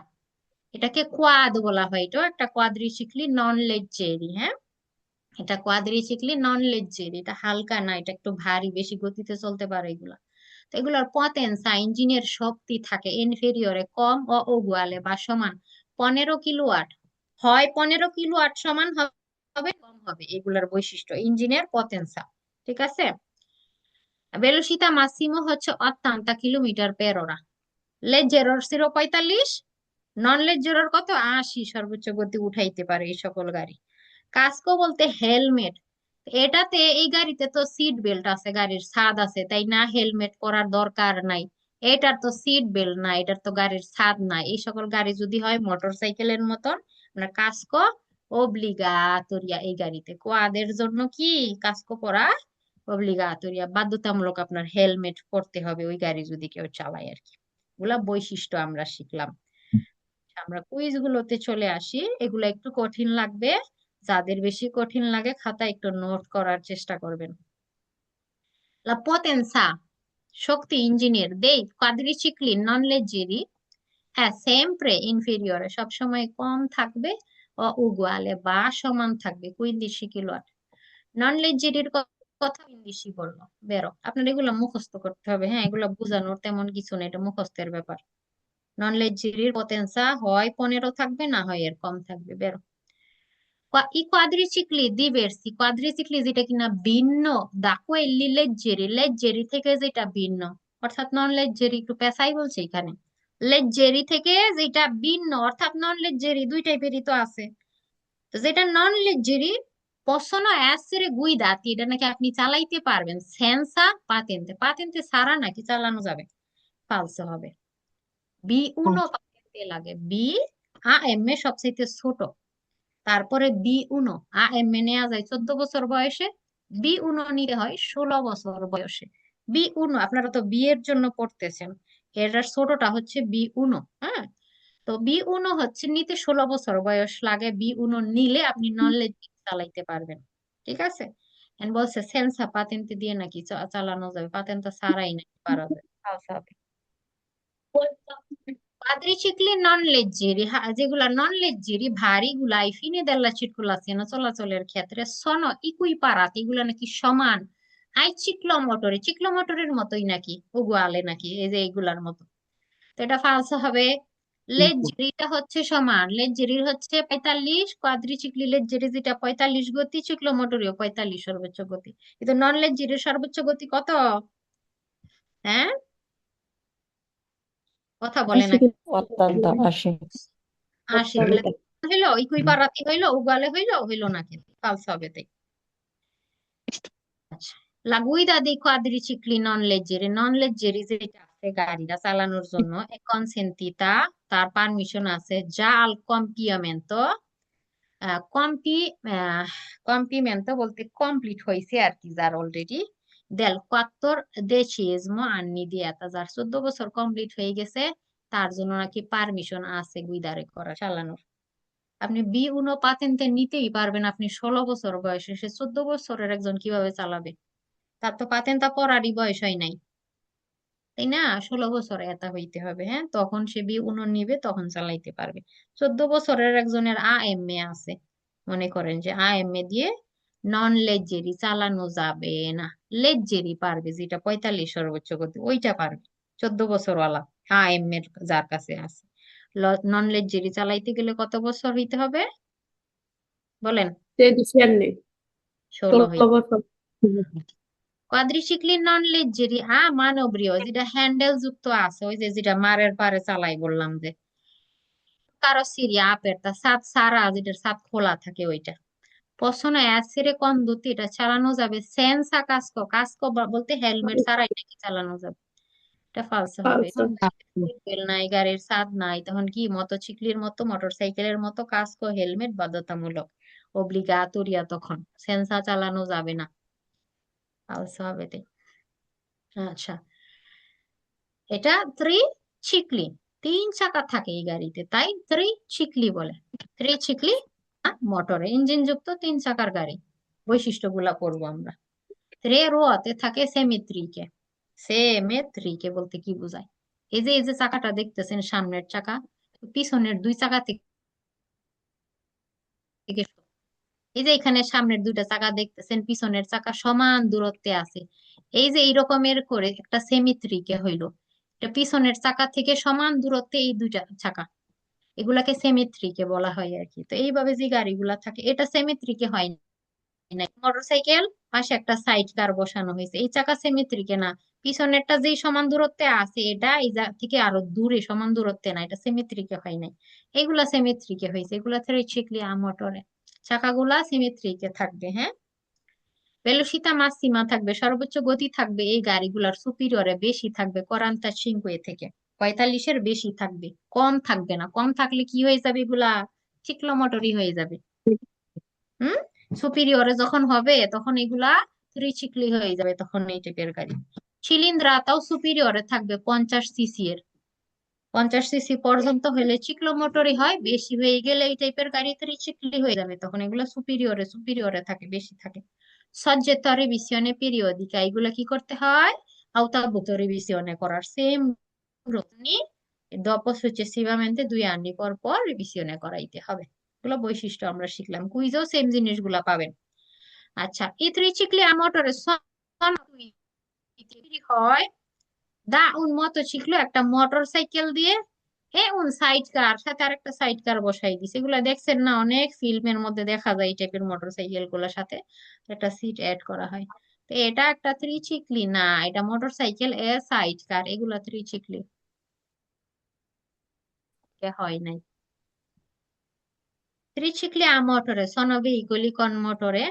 এটাকে কোয়াদ বলা হয়। এটাও একটা কোয়াড্রিসিক্লি নন লেজ্জেরি। হ্যাঁ, এটা কোয়াড্রিসিক্লি নন লেজ্জেরি, এটা হালকা না, এটা একটু ভারী, বেশি গতিতে চলতে পারে এগুলা। তো এগুলোর পতেন্সা, ইঞ্জিনের শক্তি থাকে ইনফেরিয়রে, কম ও উগুয়ালে বা সমান 15 কিলোওয়াট, হয় 15 কিলোওয়াট সমান হবে, কম হবে, এগুলার বৈশিষ্ট্য ইঞ্জিনের পতেন্সা। ঠিক আছে। ভেলোসিতা মাসিমো হচ্ছে 80 কিলোমিটার/হরা। লেজ্জেরোর 45, নন লেজ্জেরোর কত, 80 সর্বোচ্চ গতি উঠাইতে পারে এই সকল গাড়ি। কাস্কো বলতে হেলমেট, এটাতে এই গাড়িতে তো সিট বেল্ট আছে, গাড়ির ছাদ আছে, তাই না, হেলমেট পরার দরকার নাই। এটার তো সিট বেল্ট নাই, এটার তো গাড়ির ছাদ নাই। এই সকল গাড়ি যদি হয় মোটর সাইকেলের মতন, মানে কাস্কো ওব্লিগাটোরিয়া এই গাড়িতে। কোয়াদের জন্য কি কাস্কো পরা ওব্লিগাটোরিয়া, বাধ্যতামূলক আপনার হেলমেট পরতে হবে ওই গাড়ি যদি কেউ চালায় আর কি। এগুলা বৈশিষ্ট্য আমরা শিখলাম। আমরা কুইজ গুলোতে চলে আসি, এগুলো একটু কঠিন লাগবে, যাদের বেশি কঠিন লাগে খাতা একটু নোট করার চেষ্টা করবেন। La potenza, শক্তি ইঞ্জিনের, dei quadricicli non leggeri è sempre inferiore, সবসময় কম থাকবে, ও উগুয়ালে বা সমান থাকবে 15 কিলোওয়াট। নন লেজ্জেরির কথা 15 বললো, বেরো আপনার এগুলো মুখস্থ করতে হবে। হ্যাঁ, এগুলো বোঝানোর তেমন কিছু নেই, এটা মুখস্থের ব্যাপার। নন লেজ্জেরির পতেন্সা হয় 15 থাকবে, না হয় এর কম থাকবে, বেরো। ই কোয়াড্রিসিক্লি দিভার্সি, কোয়াড্রিসিক্লি যেটা কিনা ভিন্ন, দা কোয়েল্লি লেজ্জেরি, লেজ্জেরি থেকে যেটা ভিন্ন, অর্থাৎ নন লেজ্জেরি, একটু পেশাই বলছে এখানে, লেজ্জেরি থেকে যেটা ভিন্ন, অর্থাৎ নন লেজ্জেরি দুই টাইপেরই তো আছে। তো যেটা নন লেজ্জেরি possono essere guidati, এটা নাকি আপনি চালাইতে পারবেন, সেন্সা পাতেন্তে, পাতেন্তে ছাড়া নাকি চালানো যাবে, ফালসো হবে। বি উনো falso, পাতেন্তে লাগে, বি AM এ সবচেয়ে ছোট, তারপরে বি উনো AM এ নেওয়া যায় 14 বছর বয়সে, বি উনো নিতে হয় 16 বছর বয়সে। বি উনো আপনারা তো বি এর জন্য পড়তেছেন, এর ছোটটা হচ্ছে বি উনো। হ্যাঁ, তো বি উনো হচ্ছে নিতে 16 বছর বয়স লাগে, বি উনো নিলে আপনি নলেজ চালাইতে পারবেন। ঠিক আছে। And বলছে সেন্সা পাতেন্তে দিয়ে নাকি চালানো যাবে, পাতেন্তা ছাড়াই নাকি পারা যাবে, ফালসা হবে। quadricicli non leggeri, যেগুলা নন লেজ্জেরি ভারী গুলা, এই ফিনে দেল্লা circolazione চলাচলের ক্ষেত্রে sono equiparati, এগুলা নাকি সমান আই চিক্লোমোটরে, চিক্লোমোটরের মতোই নাকি, উগুয়ালে নাকি এই যে এইগুলার মতো। তো এটা ফালসা হবে। লেজ্জেরিটা হচ্ছে সমান, লেজ্জেরির হচ্ছে 45, কোয়াড্রিসিক্লি লেজ্জেরি যেটা 45 গতি, চিক্লোমোটরীয় 45 সর্বোচ্চ গতি। কিন্তু নন লেজ্জেরির সর্বোচ্চ গতি কত? হ্যাঁ, কথা বলে 80 না, অত্যন্ত 80 80। তাহলে হইলো ইকুইপারাতি, হইলো উগালে, হইলো হইলো না, কিন্তু ফালসা হবে তাই। আচ্ছা, La guida dei quadricicli non leggeri যেটা আছে গাড়িটা চালানোর জন্য è consentita, তার পারমিশন আছে già al compimento, কম্পি কম্পিমেন্টো বলতে কমপ্লিট হয়েছে আর কি, যার already del 14° anni di età, যার 14 বছর কমপ্লিট হয়ে গেছে তার জন্য নাকি পারমিশন আছে গুইদারে করা চালানোর। আপনি বি1 পাতেন্তে নিতেই পারবেন, আপনি 16 বছর বয়সে, সে 14 বছরের একজন কিভাবে চালাবে? তার তো পাতেন্তা পড়ারই বয়স হয় নাই, তাই না? 16 বছর এটা হইতে হবে, হ্যাঁ, তখন সে বি1 নিবে, তখন চালাইতে পারবে। 14 বছরের একজনের আএমএ আছে, মনে করেন যে আএমএ দিয়ে নন লেজেরি চালানো যাবে না, লেজেরি পারবে, যেটা 45 সর্বোচ্চ গতি ওইটা পারবে 14 বছরওয়ালা আএমএ যার কাছে আছে। নন লেজেরি চালাইতে গেলে কত বছর হইতে হবে বলেন? 13 anni, 16 16 বছর। কোয়াড্রিসিক্লিন নন লেজেরি মানবীয়, যেটা হ্যান্ডেল যুক্ত আছে, ওই যে যেটা মারের পারে চালাই বললাম যে কারোসেরিয়া আপারতা, ছাদ সারা, যেটার ছাদ খোলা থাকে ওইটা। possono essere condotti, এটা চালানো যাবে সেন্সা কাস্কো, কাস্কো বলতে হেলমেট ছাড়া এটাকে চালানো যাবে। এটা ফালসে হবে। Falso. সিট নাই, গাড়ির ছাদ নাই, তখন কি মোটরসাইকেলের মতো, মোটরসাইকেলের মতো কাস্কো হেলমেট বাধ্যতামূলক, অব্লিগাটোরিয়া, তখন সেন্সা চালানো যাবে না, ফালসে হবে। আচ্ছা, এটা ত্রিচিক্লি, 3 চাকা থাকে এই গাড়িতে, তাই ত্রিচিক্লি বলে। ত্রিচিক্লি মোটরে ইঞ্জিন যুক্ত 3 চাকার গাড়ি। বৈশিষ্ট্যগুলা পড়বো আমরা। ত্রে রোতে থাকে সেমিত্রিকে। সেমিত্রিকে বলতে কি বোঝায়? এই যে চাকাটা দেখতেছেন, সামনের চাকা, পিছনের 2 চাকা থেকে, এই যে এখানে সামনের 2টা চাকা দেখতেছেন, পিছনের চাকা সমান দূরত্বে আছে। এই যে এই রকমের করে একটা সেমিত্রিকে হইলো, এটা পিছনের চাকা থেকে সমান দূরত্বে এই 2টা চাকা, এগুলাকে সেমিত্রিকে বলা হয় আর কি। তো এইভাবে যে গাড়িগুলা থাকে এটা সেমিত্রিকে হয় না। মোটরসাইকেল পাশে একটা সাইড কার বসানো হয়েছে, এই চাকা সেমিত্রিকে না। পিছনেরটা যেই সমান দূরত্বে আছে, এটা এই থেকে আরো দূরে সমান দূরত্বে না, এটা সেমিত্রিকে হয় নাই। এগুলা সেমিত্রিকে হয়েছে, এগুলা থ্রিচিক্লি মোটরে চাকাগুলা সিমেট্রিকে থাকবে, হ্যাঁ। ভেলোসিতা মাসিমা থাকবে, সর্বোচ্চ গতি থাকবে এই গাড়িগুলার সুপিরিয়রে বেশি থাকবে 45 থেকে, 45-এর বেশি থাকবে, কম থাকবে না। কম থাকলে কি হয়ে যাবে? এগুলা চিক্লোমোটরই হয়ে যাবে। হুম, সুপিরিয়রে যখন হবে তখন এগুলা ত্রিচিক্লি হয়ে যাবে, তখন এই টাইপের গাড়ি। চিলিন্দ্রাটাও সুপিরিয়রে থাকবে 50 সিসি এর, 50 সিসি পর্যন্ত হলে চিক্লোমোটরই হয়, বেশি হয়ে গেলে এই টাইপের গাড়ি ত্রিচিক্লি হয়ে যাবে, তখন এগুলো সুপিরিয়রে সুপিরিয়রে থাকে, বেশি থাকে। সজ্জেত রিভিশনে পিরিয়ডিকা, এগুলো কি করতে হয়? আওতাভূত রিভিশনে করার সেম রুটনি dopo successivamente 2 anni পর পর রিভিশনে করাইতে হবে। এগুলো বৈশিষ্ট্য আমরা শিখলাম, কুইজও সেম জিনিসগুলা পাবেন। আচ্ছা, এই ত্রিচিক্লি মোটরে হয় দা উন মোটরসাইকেল, একটা মোটর সাইকেল দিয়ে উন সাইড কার সাথে আরেকটা সাইড কার বসাই দিছে, এগুলা দেখছেন না? অনেক ফিল্মের মধ্যে দেখা যায় এই টাইপের মোটর সাইকেল গুলোর সাথে একটা সিট অ্যাড করা হয়। তো এটা একটা ত্রিচিক্লি না, এটা মোটর সাইকেল সাইড কার, এগুলা ত্রিচিক্লি হয় নাই। ত্রিচিক্লি মোটরে sono veicoli con motore,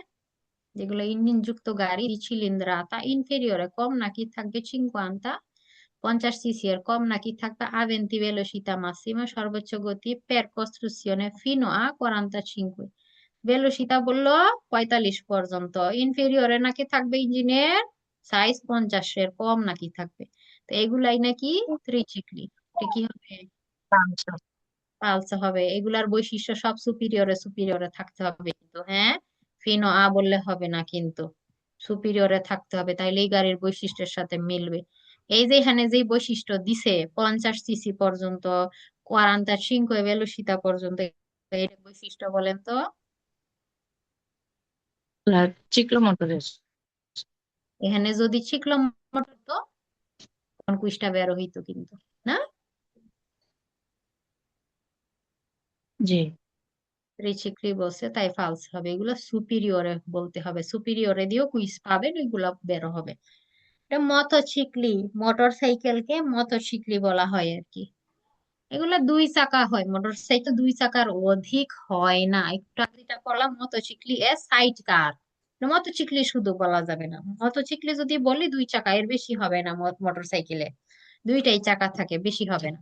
যেগুলো ইঞ্জিন যুক্ত গাড়ি, চিলিন্দ্রাতা ইনফেরিয়রে কম নাকি থাকবে 50 সিসি এর কম নাকি থাকবে a 20 velocità massima, সর্বোচ্চ গতি per costruzione fino a 45, velocità বললো 45 পর্যন্ত। ইনফেরিয়রে নাকি থাকবে ইঞ্জিনের সাইজ 50-এর কম নাকি থাকবে। তো এগুলাই নাকি ত্রিচিক্লি। এটা কি হবে? পালসা হবে। এগুলার বৈশিষ্ট্য সব সুপিরিয়রে সুপিরিয়রে থাকতে হবে কিন্তু, হ্যাঁ, ফিনো বললে হবে না কিন্তু, সুপিরিয়রে থাকতে হবে, তাইলে এই গাড়ির বৈশিষ্ট্যের সাথে মিলবে। এই যে এখানে যে বৈশিষ্ট্য দিছে 50 সিসি পর্যন্ত, 45 ভেলোসিতা পর্যন্ত, এর বৈশিষ্ট্য বলেন তো? চিক্লোমোটরের। এখানে যদি চিক্লোমোটর তো তখন কুইজটা বের হইতো কিন্তু, না? জি। ত্রিচিক্লি বলছে, তাই ফালস হবে। এগুলো সুপিরিয়রে বলতে হবে, সুপিরিয়রে দিয়েও কুইজ পাবেন, ওইগুলা বের হবে। এটা মথোচিকলি, মোটর সাইকেলকে মথোচিকলি বলা হয় আর কি। এগুলা 2 চাকা হয়, মোটর সাইকেল 2 চাকার অধিক হয় না। একটু আগে যেটা করলাম মোটরসাইকেল সাইড কার, মোটরসাইকেলে শুধু বলা যাবে না। মোটরসাইকেলে যদি বলি 2 চাকা, এর বেশি হবে না। মোটরসাইকেলে 2টাই চাকা থাকে, বেশি হবে না।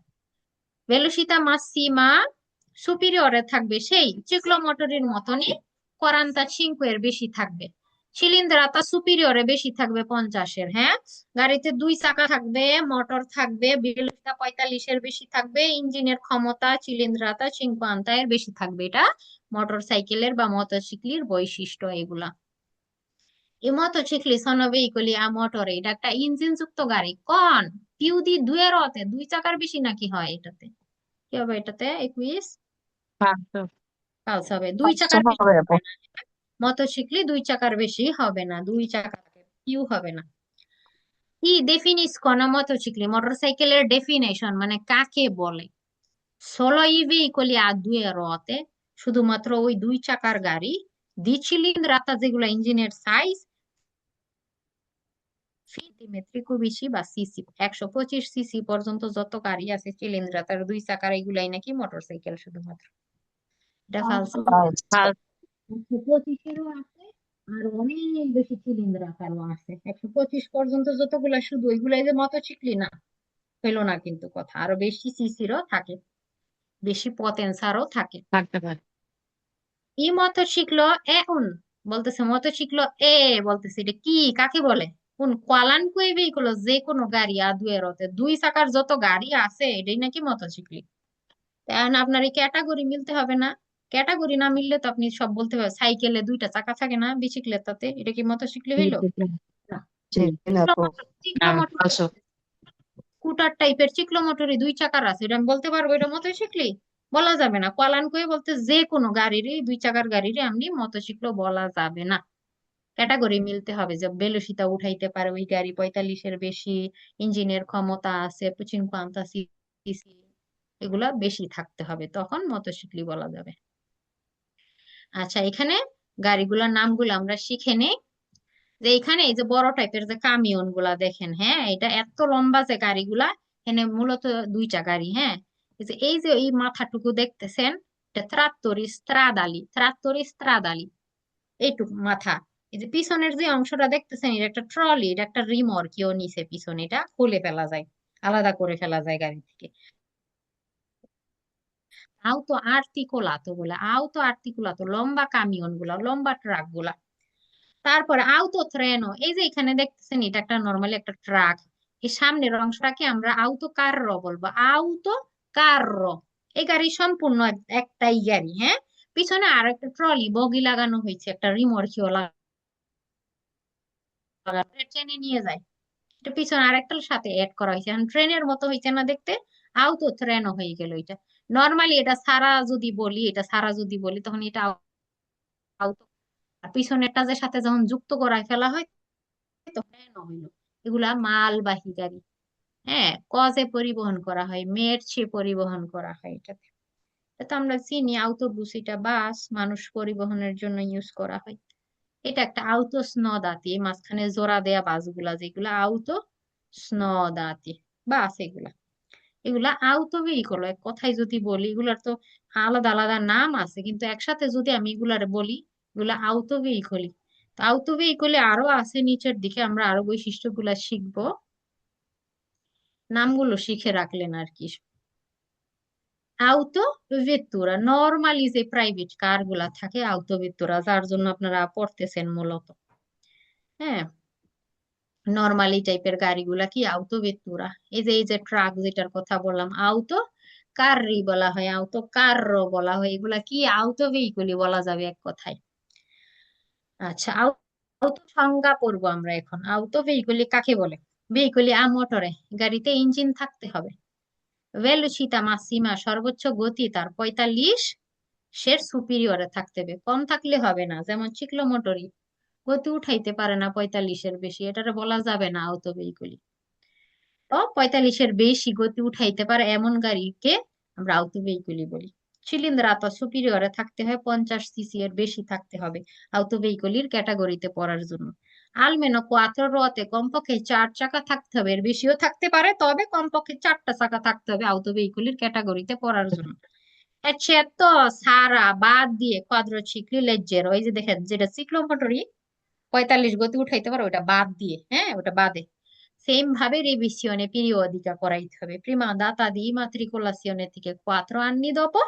ভেলোসিতা মাসিমা সুপিরিয়রে থাকবে সেই চিক্লোমোটরের মতনই, 45 এর বেশি থাকবে। শিলিন্দ্রাতা সুপিরিয়রে বেশি থাকবে 50-এর। হ্যাঁ, গাড়িতে 2 চাকা থাকবে, মোটর থাকবে, ভেলোসিতা 45-এর বেশি থাকবে, ইঞ্জিনের ক্ষমতা চিলিন্দ্রাতা 50 এর বেশি থাকবে। এটা মোটরসাইকেলের বা মোটরসাইকেলের বৈশিষ্ট্য এগুলা। এই motorcycle sono veicoli a motore, এটা একটা ইঞ্জিন যুক্ত গাড়ি। কোন পিউ দি 2 এর 2 চাকার বেশি নাকি হয় এটাতে? কি হবে এটাতে? 21 পাঁচশো। পালস হবে। 2 চাকার বেশি হবে আপু। হবে না। মোটরসাইকেলে 2 চাকার বেশি হবে না, 2 চাকা পিউ হবে না। কি ডেফিনিস কোন মোটরসাইকেল, মোটরসাইকেলের ডেফিনেশন মানে কাকে বলে? solo i veicoli a 2 ruote, শুধুমাত্র ওই 2 চাকার গাড়ি। দি cilindrata, যেগুলো ইঞ্জিনের সাইজ সেন্টিমেট্রিক বেশি বা সিসি, 125 সিসি পর্যন্ত যত গাড়ি আছে চিলিন্দ্রাতার 2 চাকার, এগুলাই নাকি মোটরসাইকেল শুধুমাত্র। এটা ফালস। পাঁচ। 125-এরও আছে, আর অনেক বেশি চিলিন্দ্রাতারও আছে। 125 পর্যন্ত যতগুলা শুধু ওইগুলাই যে মোটরসাইকেল না, হইলো না কিন্তু কথা। আরো বেশি সিসিরও থাকে, বেশি পটেন্সারও থাকে। থাকতে পারে। এই মোটরসাইকেল এখন বলতেছে, মোটরসাইকেল এ বলতেছে এটা কি, কাকে বলে? কোন কোয়ালানকুই ভেহিকল, যে কোনো গাড়ি আদুয়েরতে 2 চাকার যত গাড়ি আছে এটাই নাকি মোটরসাইকেল। এখন আপনার এই ক্যাটাগরি মিলতে হবে না। ক্যাটাগরি না মিললে তো আপনি সব বলতে হবে। সাইকেলে 2টা চাকা থাকে না, বিচিক্লেতাতে, এটা কি মোটরসাইকেল হইলো? না। জি না আপু। চিক্লোমোটর, পাঁচশো। স্কুটার টাইপের চিক্লোমোটরই 2 চাকার আছে, এটা আমি বলতে পারবো এটা মোটরসাইকেল? বলা যাবে না। কোয়ালানকুই বলতে যে কোনো গাড়িরই 2 চাকার গাড়িরই আপনি মোটরসাইকেল বলা যাবে না। ক্যাটাগরি মিলতে হবে, যে বেলোসিতা উঠাইতে পারে ওই গাড়ি, 45-এর বেশি, ইঞ্জিনের ক্ষমতা আছে 50 সিসি, এগুলা বেশি থাকতে হবে, তখন মোটরসাইকেল বলা যাবে। আচ্ছা, এখানে গাড়িগুলোর নামগুলো আমরা শিখে নেই। যে এখানে এই যে বড় টাইপের যে কামিয়ন গুলা দেখেন, হ্যাঁ, এটা এত লম্বা যে গাড়িগুলা, এখানে মূলত 2টা গাড়ি। হ্যাঁ, এই যে এই মাথাটুকু দেখতেছেন, এটা ত্রাত্তরি স্ত্রাদালি, এইটুকু মাথা। এই যে পিছনের যে অংশটা দেখতেছেন, এটা একটা ট্রলি, এটা একটা রিমরকিও নিচে পিছনে, এটা খুলে ফেলা যায়, আলাদা করে ফেলা যায় গাড়ি থেকে। আউতো আর্টিকুলাতো, লম্বা কামিয়ন গুলা, লম্বা ট্রাক গুলা। তারপরে আউতো ট্রেনো, এই যে এখানে দেখতেছেন, এটা একটা নর্মালি একটা ট্রাক। এই সামনের অংশটাকে আমরা আউতো কার্রো বলবো, আউতো কার্রো। এই গাড়ি সম্পূর্ণ একটাই গাড়ি। হ্যাঁ, পিছনে আর একটা ট্রলি বগি লাগানো হয়েছে, একটা রিমরকিও ট্রেনে নিয়ে যায়। এটা পিছনে আরেকটার সাথে এড করা হয়েছে, এখন ট্রেনের মতো হয়েছে না দেখতে, আউতো ট্রেনও হয়ে গেল এটা। নর্মালি এটা সারা যদি বলি, তখন এটা আউতো, আর পিছনেরটা যে সাথে যখন যুক্ত করায় ফেলা হয় তো ট্রেনও হইলো। এগুলা মালবাহী গাড়ি। হ্যাঁ, কজে পরিবহন করা হয়, মেরছে পরিবহন করা হয় এটাতে। এটা তো আমরা চিনি আউটোবুস, এটা বাস, মানুষ পরিবহনের জন্য ইউজ করা হয়। এটা একটা আউতো স্নদাতি, মাঝখানে জোড়া দেয়া বাসগুলা, যেগুলা আউতো স্নদাতি বাস, এগুলা এগুলা আউতো ভেহিকল। এক কথায় যদি বলি, এগুলার তো আলাদা আলাদা নাম আছে, কিন্তু একসাথে যদি আমি এগুলার বলি, এগুলা আউতো ভেহিকলই। আউতো ভেহিকলে আরো আছে, নিচের দিকে আমরা আরো বৈশিষ্ট্যগুলা শিখবো, নামগুলো শিখে রাখলেন আর কি। আউতো ভেত্তুরা, নর্মালি যে প্রাইভেট কার গুলা থাকে, আউতো ভেত্তুরা, যার জন্য আপনারা পড়তেছেন মূলত। হ্যাঁ, নর্মালি টাইপের গাড়িগুলা কি আউতো ভেত্তুরা। এই যে ট্রাক যেটার কথা বললাম, আউতো কার্রি বলা হয়, আউতো কার্রো বলা হয়, এগুলা কি আউতো ভেহিকলই বলা যাবে এক কথায়। আচ্ছা, আউতো সংজ্ঞা পড়বো আমরা এখন। আউতো ভেহিকলি কাকে বলে? ভেহিকলি আ মোটরে, গাড়িতে ইঞ্জিন থাকতে হবে। ভেলোসিতা মাসিমা, সর্বোচ্চ গতি তার 45 সের সুপিরিয়রে থাকতে হবে, কম থাকলে হবে না। যেমন চিক্লোমোটরই গতি উঠাইতে পারে না 45-এর বেশি, এটারে বলা যাবে না আউতো ভেহিকলি। তো 45-এর বেশি গতি উঠাইতে পারে এমন গাড়িকে আমরা আউতো ভেহিকলি বলি। চিলিন্দ্রাতা সুপিরিয়রে থাকতে হয়, 50 সিসি এর বেশি থাকতে হবে আউতো ভেহিকলির ক্যাটাগরিতে পড়ার জন্য। আলমেনো কোয়াত্রো রোতে, কমপক্ষে 4 চাকা থাকতে হবে, এর বেশিও থাকতে পারে, তবে কমপক্ষে 4টা চাকা থাকতে হবে আউতো ভেহিকলির ক্যাটাগরিতে পড়ার জন্য। এccetto সারা বাদ দিয়ে কোয়াড্রোচিক্লি লেজ্জেরো, এই যে দেখেন যেটা চিক্লোমোটরই, 45 গতি উঠাইতে পারো, ওটা বাদ দিয়ে, হ্যাঁ ওটা বাদে। সেম ভাবে revisione periodica করাইতে হবে। Prima data di immatricolazione থেকে 4 anni dopo,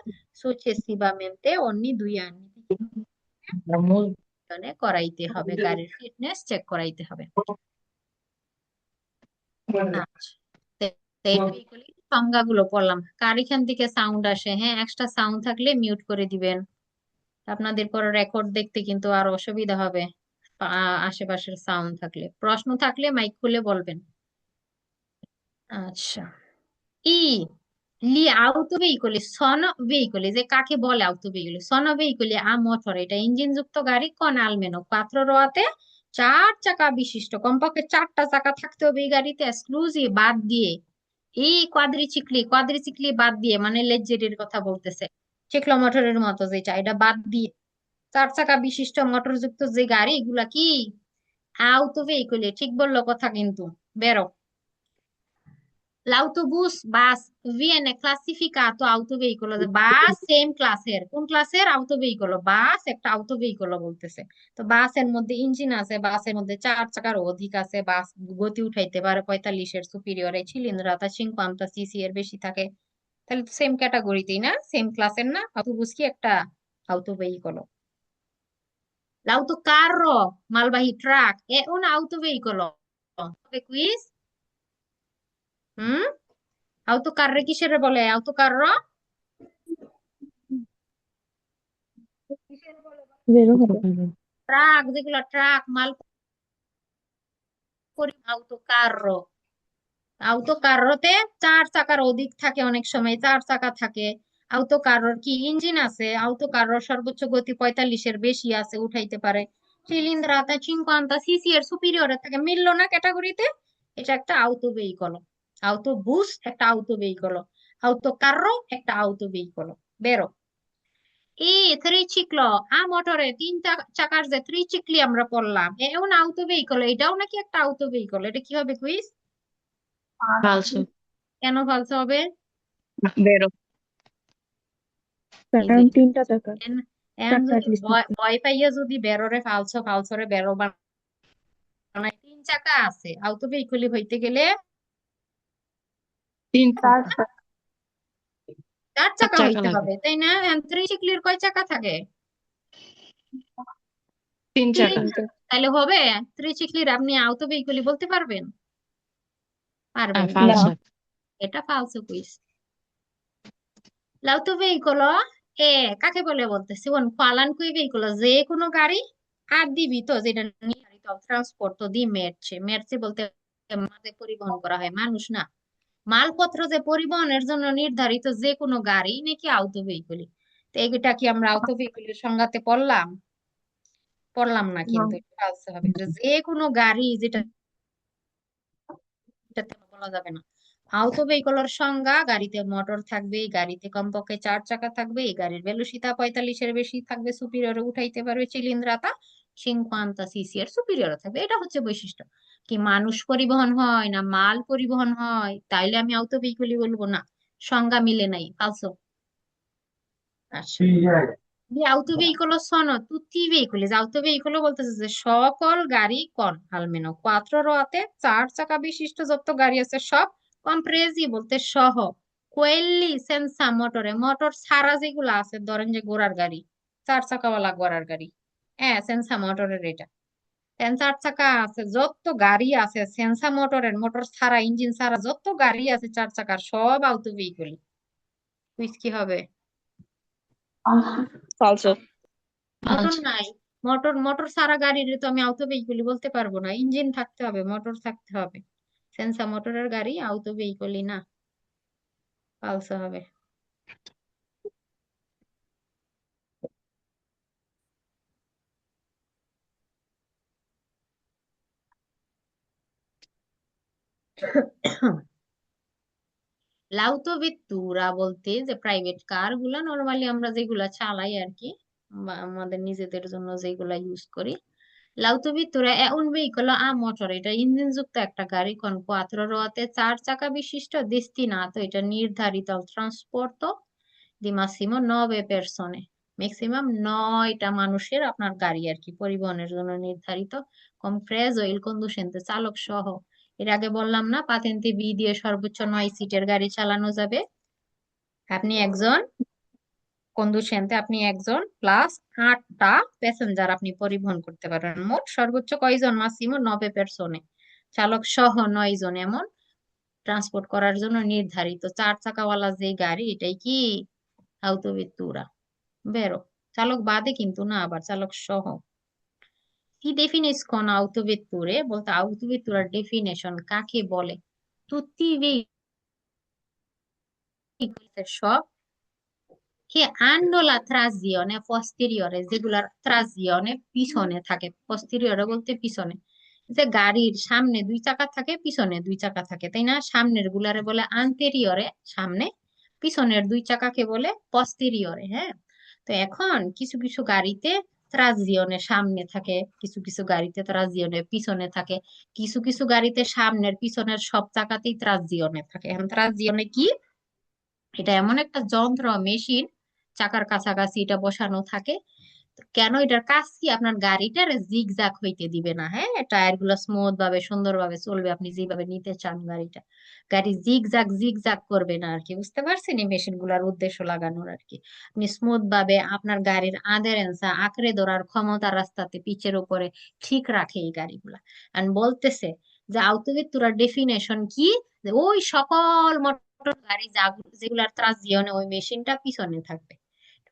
successivamente ogni 2 anni করাইতে হবে, গাড়ির ফিটনেস চেক করাইতে হবে। আচ্ছা, এইগুলি সংজ্ঞাগুলো পড়লাম। কার এখান থেকে সাউন্ড আসে? হ্যাঁ, এক্সট্রা সাউন্ড থাকলে মিউট করে দিবেন, আপনাদের পরে রেকর্ড দেখতে কিন্তু আরো অসুবিধা হবে। আশেপাশের সাউন্ড থাকলে, প্রশ্ন থাকলে মাইক খুলে বলবেন। আচ্ছা, ই লি auto veicoli sono veicoli, যে কাকে বলে auto veicoli? Sono veicoli a motore, এটা ইঞ্জিন যুক্ত গাড়ি, con almeno 4 ruote, 4 চাকা বিশিষ্ট, কমপক্ষে 4টা চাকা থাকতে হবে এই গাড়িতে, এক্সক্লুসিভ বাদ দিয়ে। এই কোয়াদ্রিচিক্লি বাদ দিয়ে, মানে লেজ্জেরির কথা বলতেছে, চেকলো মোটরের মতো যেটা, এটা বাদ দিয়ে 4 চাকা বিশিষ্ট মোটর যুক্ত যে গাড়ি, এগুলা কি auto veicoli? ঠিক বললো কথা কিন্তু। বেরো। L'autobus বাস viene classificato autoveicolo, বাস সেম ক্লাসের, কোন ক্লাসের? autoveicolo, বাস একটা autoveicolo বলতেছে। তো বাসের মধ্যে ইঞ্জিন আছে, বাসের মধ্যে 4 চাকার অধিক আছে, বাস গতি উঠাইতে পারে 45 এর সুপিরিয়র, চিলিন্দ্রাতা 50 সিসি এর বেশি থাকে, তাহলে তো সেম ক্যাটাগরিতেই না, সেম ক্লাসের না? অটোবুস কি একটা autoveicolo? L'autocarro মালবাহী ট্রাক è un autoveicolo, হবে কুইজ। হুম, autocarro কিসের বলে? autocarro বেরো হবে। ট্রাক, যেগুলো ট্রাক মাল autocarro, autocarroতে 4 চাকার অধিক থাকে, অনেক সময় 4 চাকা থাকে। autocarroর কি ইঞ্জিন আছে? autocarroর সর্বোচ্চ গতি 45 এর বেশি আছে, উঠাইতে পারে। cilindrata 50 সিসি এর সুপিরিয়র থাকে, মিললো না ক্যাটাগরিতে? এটা একটা আউটো ভেহিকল। autobus একটা আউটো ভেহিকল, autocarro একটা আউটো ভেহিকল। বেরো। এই ত্রিচিক্ল মোটরে 3 চাকার যে ত্রিচিক্লি আমরা পড়লাম, এও না আউটো ভেহিকল? এটাও নাকি একটা আউটো ভেহিকল? এটা কি হবে কুইজ? falso, কেন ফালসো হবে? vero, এই যে কারণ 3টা চাকা, এখন 4টা যদি অ্যাটলিস্ট ভয় থাকবে। ভয় পাইয়া যদি বেরোরে ফালসোরে বেরো বানাই, 3 চাকা আছে, আউটো ভেহিকল হইতে গেলে 3 4 4 চাকা চাকা হইতে লাগে, হবে, তাই না? ত্রিচিক্লির কয় চাকা থাকে? 3 চাকা, 3টা। তাহলে হবে ত্রিচিক্লির আপনি আউটো ভেহিকল বলতে পারবেন? পারবেন না, না, falso, এটা ফালসো কুইজ। L'auto veicolo কাকে বলে বলতেছি? qualunque veicolo, যে কোনো গাড়ি adibito, যেটা নির্ধারিত ট্রান্সপোর্ট দি মেরছে, মেরছে বলতে মাঝে পরিবহন করা হয়, মানুষ না, মালপত্র যে পরিবহনের জন্য নির্ধারিত যে কোনো গাড়ি নাকি আউটো ভেহিকলি। তো এটা কি আমরা আউটো ভেহিকলের সংজ্ঞাতে পড়লাম? পড়লাম না, কিন্তু ফালসো হবে। যে কোনো গাড়ি যেটা, এটাতে বলা যাবে না। আউটো ভেহিকলের সংজ্ঞা, গাড়িতে মোটর থাকবে, এই গাড়িতে কমপক্ষে 4 চাকা থাকবে, এই গাড়ির ভেলোসিটি 45 এর বেশি থাকবে, সুপিরিয়রে উঠাইতে পারবে, চিলিন্দ্রাতা 50 সিসি এর সুপিরিয়র থাকবে। এটা হচ্ছে বৈশিষ্ট্য। কি মানুষ পরিবহন হয় না মাল পরিবহন হয়, তাইলে আমি আউটো ভেহিকলই বলবো না, সংজ্ঞা মিলে নাই, ফালসো। আচ্ছা, gli autoveicolo sono tutti i veicoli, যে autoveicolo বলতেছে যে সকল গাড়ি, con almeno 4 ruote, 4 চাকা বিশিষ্ট যত গাড়ি আছে সব, compresi বলতে সহ, quelli senza motore, মোটর ছাড়া যেগুলো আছে, ধরেন যে ঘোড়ার গাড়ি, 4 চাকাওয়ালা ঘোড়ার গাড়ি, হ্যাঁ সেন্সা মোটরের এটা। 4 চাকা আছে যত গাড়ি আছে, সেন্সা মোটরের, মোটর ছাড়া ইঞ্জিন ছাড়া যত গাড়ি আছে 4 চাকার, সব আউটো ভেহিকল। কুইজ কি হবে? falso। মোটর falso, নাই, মোটর মোটর সারা গাড়ির তো আমি আউটো ভেহিকলই বলতে পারবো না, ইঞ্জিন থাকতে হবে, মোটর থাকতে হবে। সেন্সা মোটরের গাড়ি আউটো ভেহিকলই না, ফালসো হবে। লাউটোভেত্তুরা বলতে যে প্রাইভেট কার গুলা, নর্মালি আমরা যেগুলা চালাই আর কি, বা আমাদের নিজেদের জন্য যেগুলা ইউজ করি। L'autovettura è un veicolo a motore, এটা ইঞ্জিন যুক্ত একটা গাড়ি, con quattro ruote, 4 চাকা বিশিষ্ট, destinato, এটা নির্ধারিত, al trasporto di massimo 9 persone, maximum 9টা মানুষের আপনার গাড়ি আর কি পরিবহনের জন্য নির্ধারিত, কমপ্রেস ওয়েল কন্ডুসেন্তে চালক সহ। এর আগে বললাম না, পাতেন্তে বি দিয়ে সর্বোচ্চ 9 সিটের গাড়ি চালানো যাবে। আপনি একজন কন্ডুসেন্তে আপনি একজন প্লাস 8টা প্যাসেঞ্জার আপনি পরিবহন করতে পারবেন। মোট সর্বোচ্চ কয়জন? মাসিমো 9 পারসনে, চালক সহ 9 জন এমন ট্রান্সপোর্ট করার জন্য নির্ধারিত 4 চাকাওয়ালা যে গাড়ি, এটাই কি আউটোভেতুরা। বেরো, চালক বাদে কিন্তু না, আবার চালক সহ। কি definiscono autovetture? বলতে autovetturar ডেফিনেশন কাকে বলে? Tutti i veicoli সব che hanno la trazione posteriore, যেগুলার ট্রাজিয়নে পিছনে থাকে। posteriore বলতে পিছনে, যে গাড়ির সামনে 2 চাকা থাকে, পিছনে 2 চাকা থাকে, তাই না? সামনের গুলারে বলে আন্তেরিয়রে সামনে, পিছনের 2 চাকাকে বলে পস্টেরিয়রে। হ্যাঁ, তো এখন কিছু কিছু গাড়িতে ট্রাজিয়নে সামনে থাকে, কিছু কিছু গাড়িতে ট্রাজিয়নে পিছনে থাকে, কিছু কিছু গাড়িতে সামনের পিছনের সব চাকাতেই ট্রাজিয়নে থাকে। এখন ট্রাজিয়নে কি? এটা এমন একটা যন্ত্র, মেশিন, চাকার কাছাকাছি এটা বসানো থাকে। তো কেন এটার কাজ কি? আপনার গাড়িটার জিগজাগ হইতে দিবে না। হ্যাঁ, টায়ার গুলো স্মুথ ভাবে সুন্দরভাবে চলবে, আপনি যেভাবে নিতে চান গাড়িটা। গাড়ি জিগজাগ জিগজাগ করবে না আর কি। বুঝতে পারছেন এই মেশিন গুলার উদ্দেশ্য লাগানোর আর কি। আপনি স্মুথ ভাবে আপনার গাড়ির আধেরেন্স আঁকড়ে ধরার ক্ষমতা রাস্তাতে পিচের উপরে ঠিক রাখে এই গাড়িগুলা। আর বলতেছে যে আউতোভেতুরার ডেফিনেশন কি? যে ওই সকল মোটর গাড়ি যেগুলার ট্রাজিয়নে ওই মেশিনটা পিছনে থাকবে।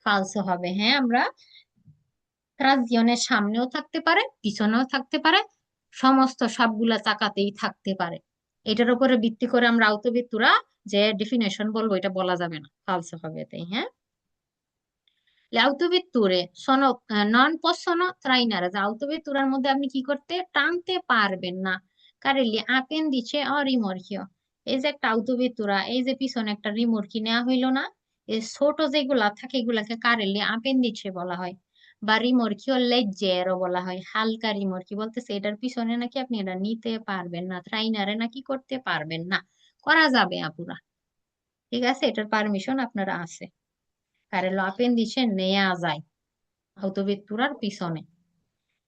ফালসো হবে। হ্যাঁ, আমরা ট্রাজিয়নের সামনেও থাকতে পারে, পিছনেও থাকতে পারে, সমস্ত সবগুলা চাকাতেই থাকতে পারে। এটার উপরে ভিত্তি করে আমরা আউতোভেতুরা যে ডেফিনেশন বলবো এটা বলা যাবে না, ফালসো হবে। তাই হ্যাঁ, le autovetture sono non possono trainare, যে আউতোভেতুরার মধ্যে আপনি কি করতে টানতে পারবেন না কারেলি আপেন্ডিছে ও রিমোর্কিও। এই যে একটা আউতোভেতুরা, এই যে পিছনে একটা রিমোর্কি নেওয়া হইলো না, এই ছোট যেগুলা থাকে এগুলাকে কারেলি আপেন্ডিছে বলা হয়, বা রিমোর্কিও লেজ্জেরও বলা হয়, হালকা রিমোর্কি। বলতেছে এটার পিছনে নাকি আপনি এটা নিতে পারবেন না, ট্রাইনারে নাকি করতে পারবেন না। করা যাবে আপুরা, ঠিক আছে, এটার পারমিশন আপনারা আছে। কারেলো আপেন্ডিছে নেওয়া যায় আউতোভেতুরার পিছনে,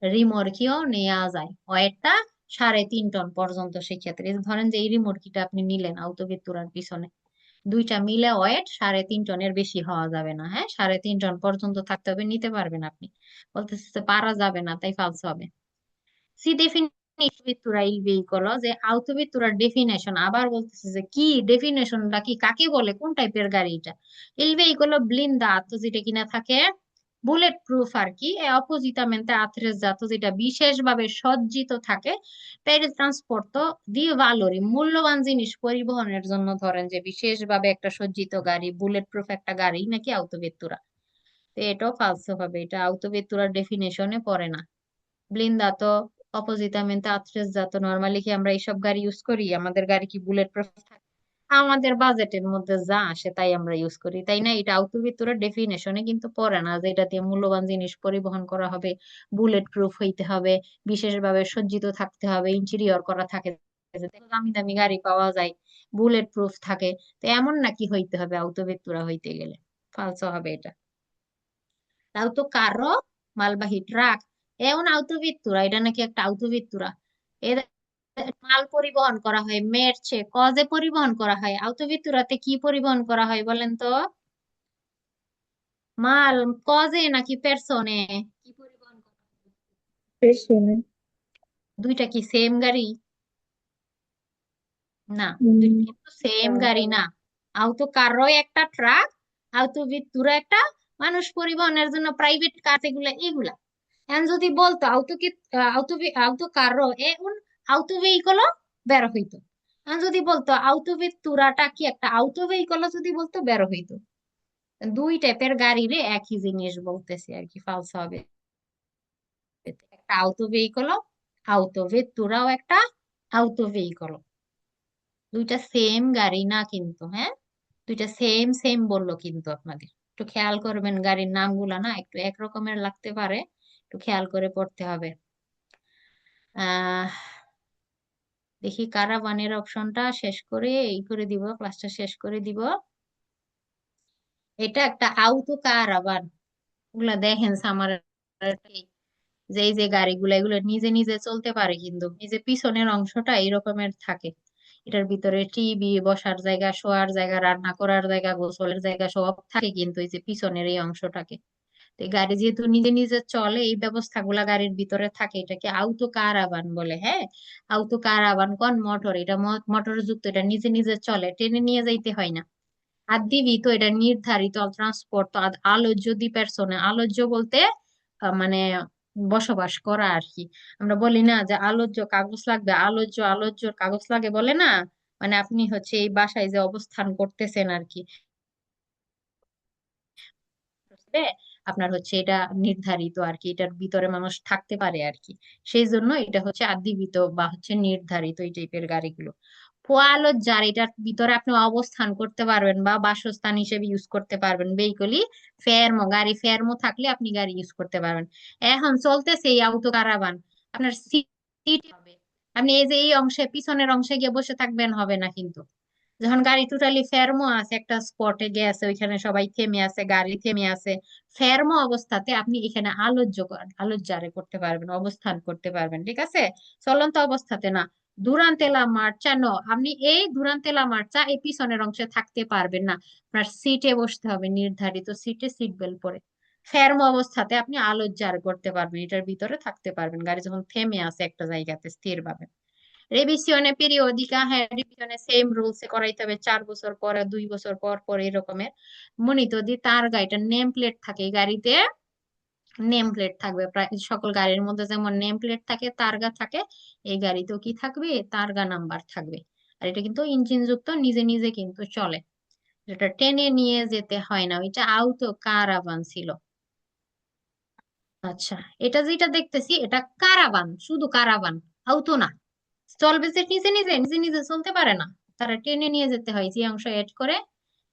রিমোর্কিও নেওয়া যায় ওয়েটটা 3.5 টন পর্যন্ত। সেক্ষেত্রে এই যে ধরেন যে এই রিমোর্কিটা আপনি নিলেন আউতোভেতুরার পিছনে, দুইটা মিলে ওয়েট 3.5 টনের বেশি হওয়া যাবে না। হ্যাঁ, 3.5 টন পর্যন্ত থাকতে হবে, নিতে পারবেন আপনি। বলতেছে যে পারা যাবে না, তাই ফালস হবে। সি ডেফিনিtura il veicolo, যে আউতোভেতুরার ডেফিনেশন আবার বলতেছে যে কি ডেফিনেশনটা কি, কাকে বলে, কোন টাইপের গাড়ি এটা? il veicolo blindato, যেটা কিনা থাকে বুলেট প্রুফ আর কি, e appositamente attrezzato, যেটা বিশেষভাবে সজ্জিত থাকে per il trasporto di valori, মূল্যবান জিনিস পরিবহনের জন্য। ধরেন যে বিশেষভাবে একটা সজ্জিত গাড়ি, বুলেট প্রুফ একটা গাড়ি নাকি আউতোভেতুরা। তো এটাও ফালসো হবে, এটা আউতোভেতুরার ডেফিনেশনে পড়ে না। ব্লিন্দাতো, অপোজিটামেন্টে আত্রেজাতো, নর্মালি কি আমরা এইসব গাড়ি ইউজ করি? আমাদের গাড়ি কি বুলেট প্রুফ থাকে? আমাদের বাজেটের মধ্যে যা আসে তাই আমরা ইউজ করি, তাই না? এটা আউতোভেতুরার ডেফিনেশনে কিন্তু পড়ে না যে এটা দিয়ে মূল্যবান জিনিস পরিবহন করা হবে, বুলেট প্রুফ হইতে হবে, বিশেষভাবে সজ্জিত থাকতে হবে, ইন্টেরিয়র করা থাকে। দামি দামি গাড়ি পাওয়া যায় বুলেট প্রুফ থাকে, তো এমন নাকি হইতে হবে আউতোভেতুরা হইতে গেলে? ফালসো হবে এটা। তাও তো কারো মালবাহী ট্রাক এমন আউতোভেতুরা, এটা নাকি একটা আউতোভেতুরা। এর মাল পরিবহন করা হয় মেরছে কজে পরিবহন করা হয়? আউতোভেতুরাতে কি পরিবহন করা হয় বলেন তো? মাল কজে নাকি পেরসনে? কি পরিবহন করা হয়? পেছনে। দুইটা কি সেম গাড়ি? না, উম, দুইটা কিন্তু সেম গাড়ি না। আউতো কারো একটা ট্রাক, আউতোভেতুরা একটা মানুষ পরিবহনের জন্য প্রাইভেট কার, এগুলা এগুলা। এখন যদি বলতো auto carro è un autoveicolo, বের হইতো। এখন যদি বলতো আউটোভেতুরাটা কি একটা আউটোভেহিকল, যদি বলতো বের হইতো। দুই টাইপের গাড়ি রে একই জিনিস বলতেছি আর কি, ফালস হবে। একটা আউটোভেহিকল, আউটোভেতুরাও একটা আউটোভেহিকল। দুইটা সেম গাড়ি না কিন্তু। হ্যাঁ, দুইটা সেম সেম বললো কিন্তু আপনাদের। একটু খেয়াল করবেন, গাড়ির নামগুলা না একটু এক রকমের লাগতে পারে, একটু খেয়াল করে পড়তে হবে। আহ দেখি কারাবানের অপশনটা শেষ করে এই করে দিব, ক্লাসটা শেষ করে দিব। এটা একটা আউতো কারাবান, ওগুলা দেখেন সামার, যে এই যে গাড়িগুলো এগুলো নিজে নিজে চলতে পারে, কিন্তু এই যে পিছনের অংশটা এই রকমের থাকে। এটার ভিতরে টিভি, বসার জায়গা, শোয়ার জায়গা, রান্না করার জায়গা, গোসলের জায়গা সব থাকে, কিন্তু এই যে পিছনের এই অংশটাকে। তো এই গাড়ি যেহেতু নিজে নিজে চলে, এই ব্যবস্থাগুলা গাড়ির ভিতরে থাকে, এটাকে আউটো কারাভান বলে। হ্যাঁ, আউটো কারাভান কোন মোটর, এটা মোটর যুক্ত, এটা নিজে নিজে চলে, টেনে নিয়ে যাইতে হয় না। আর দিবি তো এটা নির্ধারিত ট্রান্সপোর্ট। তো আলোচ্য দি পার্সনে, আলোচ্য বলতে মানে বসবাস করা আর কি। আমরা বলি না যে আলোচ্য কাগজ লাগবে, আলোচ্য আলোচ্যর কাগজ লাগে বলে না, মানে আপনি হচ্ছে এই বাসায় যে অবস্থান করতেছেন আর কি, বুঝলে? আপনার হচ্ছে এটা নির্ধারিত আর কি, এটার ভিতরে মানুষ থাকতে পারে আর কি। সেই জন্য এটা হচ্ছে আদিবিত বা হচ্ছে নির্ধারিত এই টাইপের গাড়িগুলো। পোয়ালো যার, এটার ভিতরে আপনি অবস্থান করতে পারবেন বা বাসস্থান হিসেবে ইউজ করতে পারবেন। বেইকলি ফেরমো, গাড়ি ফেরমো থাকলে আপনি গাড়ি ইউজ করতে পারবেন। এখন চলতেছে এই আউটো কারাভান, আপনার সিট হবে। আপনি এই যে এই অংশে পিছনের অংশে গিয়ে বসে থাকবেন হবে না কিন্তু। যখন গাড়ি টোটালি ফেরমো আছে, একটা স্পটে গেছে, ওইখানে সবাই থেমে আছে, গাড়ি থেমে আছে, ফেরমো অবস্থাতে আপনি এখানে আলোচ্যারে করতে পারবেন, অবস্থান করতে পারবেন। ঠিক আছে, চলন্ত অবস্থাতে না। দুরান্তে লা মার্চা নো, আপনি এই দুরান্তে লা মার্চা এই পিছনের অংশে থাকতে পারবেন না, আপনার সিটে বসতে হবে, নির্ধারিত সিটে সিট বেল্ট পরে। ফেরমো অবস্থাতে আপনি আলোচ্যার করতে পারবেন, এটার ভিতরে থাকতে পারবেন, গাড়ি যখন থেমে আছে একটা জায়গাতে স্থিরভাবে। রেভিশনে পিরিয়ডিকা, হ্যাঁ রিভিশনে সেম রুলসে করাইতে হবে, 4 বছর পর, 2 বছর পর পর এরকমের। মনিত দি তার গাড়িটা নেম প্লেট থাকে, এই গাড়িতে নেম প্লেট থাকবে। প্রায় সকল গাড়ির মধ্যে যেমন নেম প্লেট থাকে, তারগা থাকে, এই গাড়িতেও কি থাকবে, তারগা নাম্বার থাকবে। আর এটা কিন্তু ইঞ্জিন যুক্ত, নিজে নিজে কিন্তু চলে, এটা টেনে নিয়ে যেতে হয় না। ওইটা আউটো কারাভান ছিল। আচ্ছা, এটা যেটা দেখতেছি এটা কারাভান, শুধু কারাভান, আউটো না। চলবে যে নিজে নিজে নিজে নিজে চলতে পারে না, তারা টেনে নিয়ে যেতে হয়, যে অংশ অ্যাড করে।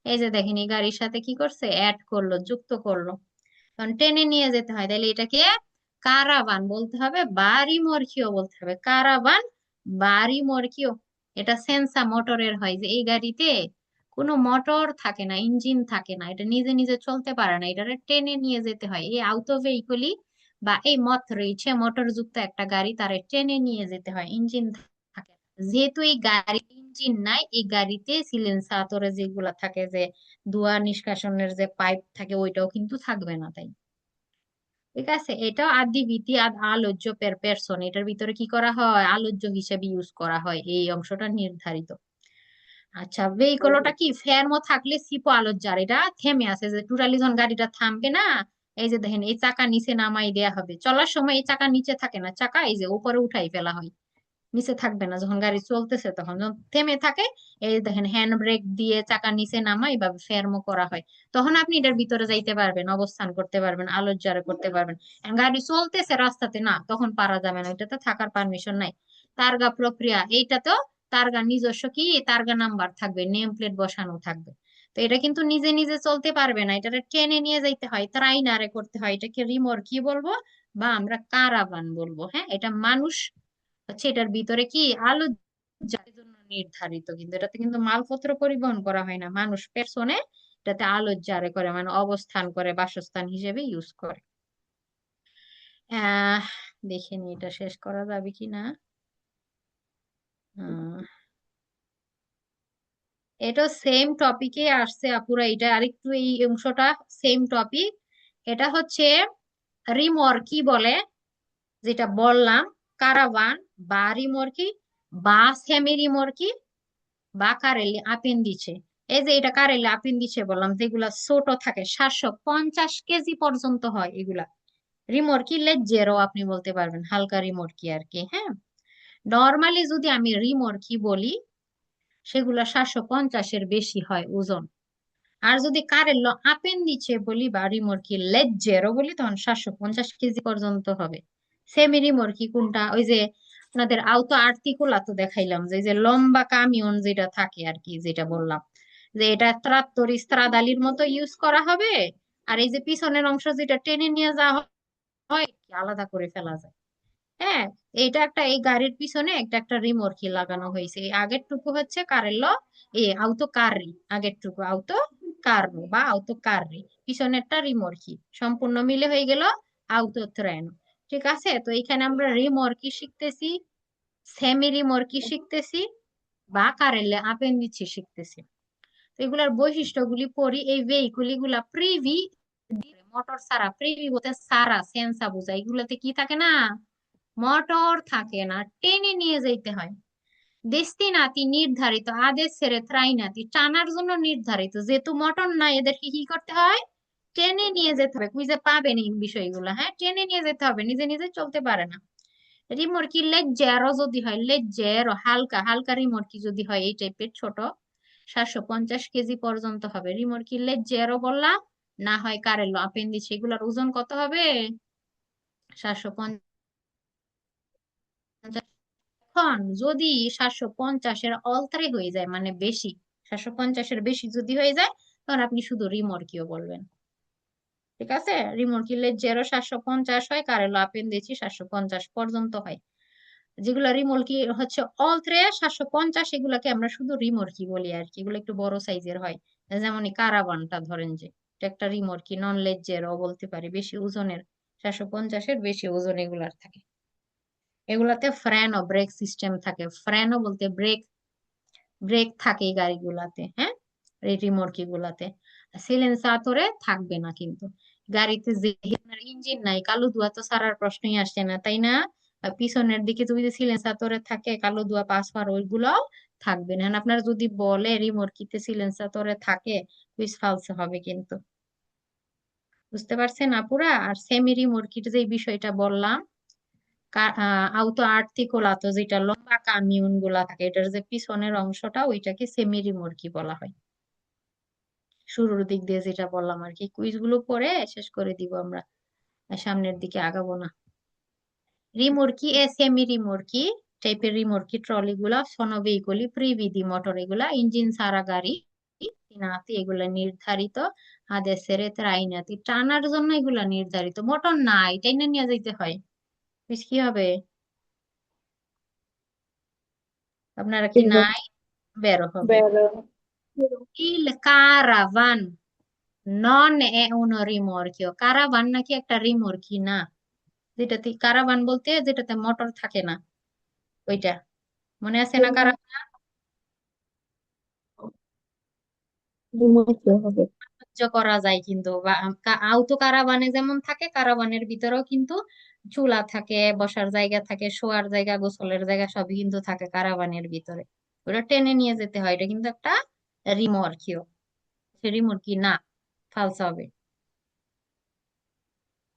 এই যে দেখেন এই গাড়ির সাথে কি করছে, অ্যাড করলো, যুক্ত করলো, কারণ টেনে নিয়ে যেতে হয়। তাহলে এটাকে কারাভান বলতে হবে, বাড়ি মরকিও বলতে হবে, কারাভান বাড়ি মরকিও। এটা সেন্সা মোটরের হয়, যে এই গাড়িতে কোনো মোটর থাকে না, ইঞ্জিন থাকে না, এটা নিজে নিজে চলতে পারে না, এটা টেনে নিয়ে যেতে হয়। এই আউটো ভেহিকলি বা এই মত রয়েছে মোটর যুক্ত একটা গাড়ি, তারা টেনে নিয়ে যেতে হয়, ইঞ্জিন থাকে না। যেহেতু এই গাড়ি ইঞ্জিন নাই, এই গাড়িতে সিলেন্সাতরে যেগুলা থাকে, যে ধোঁয়া নিষ্কাশনের যে পাইপ থাকে, ওইটাও কিন্তু থাকবে না। তাই ঠিক আছে, এটা আদিবিতি আর আলোচ্য পের পেরসন, এটার ভিতরে কি করা হয়, আলোচ্য হিসেবে ইউজ করা হয়, এই অংশটা নির্ধারিত। আচ্ছা, ভেহিকলটা কি ফেরমো থাকলে সিপো আলোচ্যার, এটা থেমে আছে, যে টোটালি যখন গাড়িটা থামবে না, এই যে দেখেন এই চাকা নিচে নামাই দেয়া হবে। চলার সময় এই চাকা নিচে থাকে না, চাকা এই যে উপরে উঠাই ফেলা হয়, নিচে থাকবে না। যখন গাড়ি চলতেছে, তখন যখন থেমে থাকে, এই দেখেন হ্যান্ড ব্রেক দিয়ে চাকা নিচে নামা এইভাবে ফেরমো করা হয়। তখন আপনি এটার ভিতরে যাইতে পারবেন, অবস্থান করতে পারবেন, আলোচ্যারে করতে পারবেন। আর গাড়ি চলতেছে রাস্তাতে না, তখন পারা যাবে না, এটাতে থাকার পারমিশন নাই। তার্গা প্রক্রিয়া, এইটা তো তার্গা নিজস্ব কি তার্গা নাম্বার থাকবে, নেম প্লেট বসানো থাকবে। তো এটা কিন্তু নিজে নিজে চলতে পারবে না, এটা টেনে নিয়ে যাইতে হয়, ত্রাইনারে করতে হয়, এটাকে রিমোর কি বলবো, বা আমরা কারাভান বলবো। হ্যাঁ, এটা মানুষ হচ্ছে এটার ভিতরে কি আলো জ্বালানোর জন্য নির্ধারিত, কিন্তু এটাতে কিন্তু মালপত্র পরিবহন করা হয় না, মানুষ পেছনে এটাতে আলো জারে করে, মানে অবস্থান করে, বাসস্থান হিসেবে ইউজ করে। আহ দেখে নি এটা শেষ করা যাবে কি না। আহ, এটা সেম টপিকে আসছে আপুরা, এটা আরেকটু এই অংশটা সেম টপিক। এটা হচ্ছে রিমর্কি বলে, যেটা বললাম, কারাভান বা রিমর্কি বা সেমি রিমর্কি বা কারেলি আপেন্ডিছে। এই যে এটা কারেলি আপেন্ডিছে বললাম, যেগুলা ছোট থাকে, 750 কেজি পর্যন্ত হয় এগুলা। রিমোরকি লেজ্জেরও আপনি বলতে পারবেন, হালকা রিমোরকি আর কি। হ্যাঁ, নর্মালি যদি আমি রিমোরকি বলি, সেগুলা 750-এর বেশি হয় ওজন। আর যদি কারেল্লো আপেন্ডিছে বলি বা রিমোরকি লেজ্জেরও বলি, তখন 750 কেজি পর্যন্ত হবে। সেমি রিমোরকি কোনটা, ওই যে আপনাদের আউতো আর্টিকুলা তো দেখাইলাম, যে এই যে লম্বা কামিয়ন যেটা থাকে আর কি, যেটা বললাম, যে এটা ত্রাত্তর স্ত্রাদালির মতো ইউজ করা হবে। আর এই যে পিছনের অংশ যেটা টেনে নিয়ে যাওয়া হয়, আলাদা করে ফেলা যায়। হ্যাঁ, এইটা একটা, এই গাড়ির পিছনে একটা একটা রিমোরকি লাগানো হয়েছে। এই আগের টুকু হচ্ছে কারেল্লো, আউতো কারি, আগের টুকু আউতো কার্নো বা আউতো কার্রি, পিছনেরটা রিমোর্কি, সম্পূর্ণ মিলে হয়ে গেল আউতো ট্রেনো। ঠিক আছে, তো এখানে আমরা রিমোর্কি শিখতেছি, সেমি রিমোর্কি শিখতেছি, বা কারেলে আপেন্ডিক্স শিখতেছি। তো এগুলার বৈশিষ্ট্যগুলি পড়ি। এই ভেহিকুল গুলা প্রিভি, মোটর সারা, প্রিভি বলতে সারা সেন্সা বোঝায়, এগুলাতে কি থাকে না, মোটর থাকে না, টেনে নিয়ে যাইতে হয়। দেস্তিনাতি নির্ধারিত, আদেশ ছেড়ে ত্রাইনাতি, টানার জন্য নির্ধারিত, যেহেতু মোটর নাই এদেরকে কি করতে হয়, টেনে নিয়ে যেতে হবে। খুঁজে পাবেন এই বিষয়গুলো, হ্যাঁ, টেনে নিয়ে যেতে হবে, নিজে নিজে চলতে পারে না। রিমোর্কি লেজ্জেরো যদি হয়, লেজ্জেরো হালকা হালকা রিমোর্কি যদি হয়, এই টাইপের ছোট, 750 কেজি পর্যন্ত হবে। রিমোর্কি লেজ্জেরো বললাম, না হয় কারেলো আপেন্ডিক্স, এগুলোর ওজন কত হবে, 750। এখন যদি 750-এর অলতারে হয়ে যায়, মানে বেশি, 750-এর বেশি যদি হয়ে যায়, তখন আপনি শুধু রিমোর্কিও বলবেন। ঠিক আছে, রিমোর্কি লেজ্জেরো 750 হয়, কারেলো আপেন্ডিক্স 750 পর্যন্ত হয়। যেগুলো রিমোর্কি হচ্ছে অলত্রে 750, এগুলাকে আমরা শুধু রিমোর্কি বলি আর কি, এগুলো একটু বড় সাইজের হয়। যেমন এই কারাবানটা ধরেন, যে এটা একটা রিমোর্কি, নন লেজ্জেরও বলতে পারি, বেশি ওজনের, 750-এর বেশি ওজন এগুলার থাকে। এগুলাতে ফ্রেন ও ব্রেক সিস্টেম থাকে, ফ্রেনও বলতে ব্রেক, ব্রেক থাকে এই গাড়িগুলাতে, হ্যাঁ, এই রিমোর্কি গুলাতে। সিলেন্সাতরে থাকবে না কিন্তু। গাড়িতে যে ইঞ্জিন নাই, কালো ধোঁয়া তো ছাড়ার প্রশ্নই আসছে না, তাই না? আর পিছনের দিকে যদি সিলেন্সাতরে থাকে, কালো ধোঁয়া পাস হওয়ার ওইগুলো থাকবে না। আপনার যদি বলে রিমোর্কিতে সিলেন্সাতরে থাকে, কুইজ ফালস হবে কিন্তু। বুঝতে পারছেন আপুরা? আর সেমি রিমোর্কির যে বিষয়টা বললাম, আউতো আর্টিকুলাতো, যেটা লম্বা কামিউন গুলা থাকে, এটার যে পিছনের অংশটা, ওইটাকে সেমি রিমোর্কি বলা হয়। শুরুর দিক দিয়ে যেটা বললাম আর কি, কুইজ গুলো পরে শেষ করে দিব আমরা, আর সামনের দিকে আগাবো না। রিমোর্কি এ সেমি রিমোর্কি টাইপের রিমোর্কি ট্রলি গুলা, সনভেইকলি প্রিবিধি মোটর, এগুলা ইঞ্জিন সারা গাড়ি, তিনাতি এগুলা নির্ধারিত, আদেশের ত্রাইনাতি, টানার জন্য এগুলা নির্ধারিত, মোটর নাই, টাইনা নিয়ে যাইতে হয়। বুঝ কি হবে, আপনারা কি বেরো নাই, বেরো হবে। বেরো Il caravan non è un rimorchio, কারাভান নাকি একটা রিমোর্কি না, যেটাতে কারাভান বলতে যেটাতে মোটর থাকে না, ওইটা মনে আছে না? কারাভান রিমোট হবে। সাহায্য করা যায় কিন্তু, বা আউতো কারাভানে যেমন থাকে, কারাভানের ভিতরেও কিন্তু চুলা থাকে, বসার জায়গা থাকে, শোয়ার জায়গা, গোসলের জায়গা সবই কিন্তু থাকে কারাভানের ভিতরে। ওটা টেনে নিয়ে যেতে হয়, এটা কিন্তু একটা রিমোর্কিও, সে রিমোর্কি না, ফালসা হবে।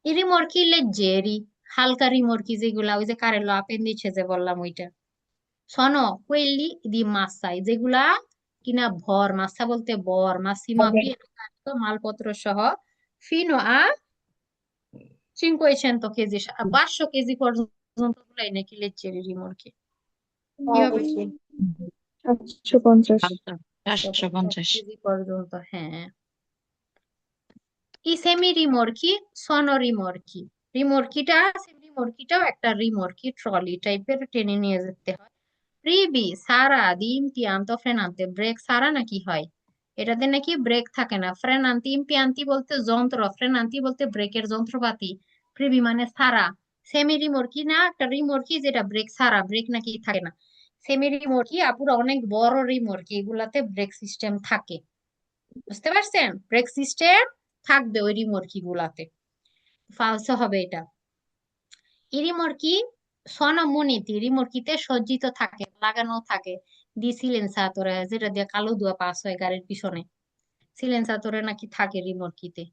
এই রিমোর্কি লেজ্জেরি, হালকা রিমোর্কি যেগুলা, ওই যে কারেলো আপেন্ডিছে যে বললাম ওইটা। শোনো, quelli di massa, যেগুলা কিনা ভর, মাসা বলতে বর, মাসিমা পিeno carico, মালপত্র সহ, ফিনো আ 500 কেজি, 500 কেজি পর্যন্ত গুলাই নাকি লেজ্জেরি রিমোর্কি। কি হবে, 750। 750। কেজি পর্যন্ত, হ্যাঁ। এই সেমি রিমোর্কি, সনো রিমোর্কি, রিমোর্কিটাও একটা রিমোর্কি ট্রলি টাইপের, টেনে নিয়ে যেতে হয়। প্রিবি সারা দি ইমপিয়ান্তো ফ্রেনান্তে, ব্রেক সারা নাকি হয়, এটাতে নাকি ব্রেক থাকে না। ফ্রেনান্তি, ইমপিয়ান্তি বলতে যন্ত্র, ফ্রেনান্তি বলতে ব্রেকের যন্ত্রপাতি, প্রিবি মানে সারা। সেমি রিমোর্কি না, একটা রিমোর্কি যেটা ব্রেক সারা, ব্রেক নাকি থাকে না। সেমি রিমোর্কি আপুরা অনেক বড় রিমোর্কি, এগুলাতে ব্রেক সিস্টেম থাকে। বুঝতে পারছেন, ব্রেক সিস্টেম থাকবে ওই রিমোর্কি গুলাতে, ফালসো হবে এটা। এই রিমোর্কি সনমনিতি, রিমোর্কিতে সজ্জিত থাকে, লাগানো থাকে, দি সিলেন্সাতরে, যেটা দিয়ে কালো ধোঁয়া পাস হয় গাড়ির পিছনে, সিলেন্সাতরে নাকি থাকে রিমোর্কিতে।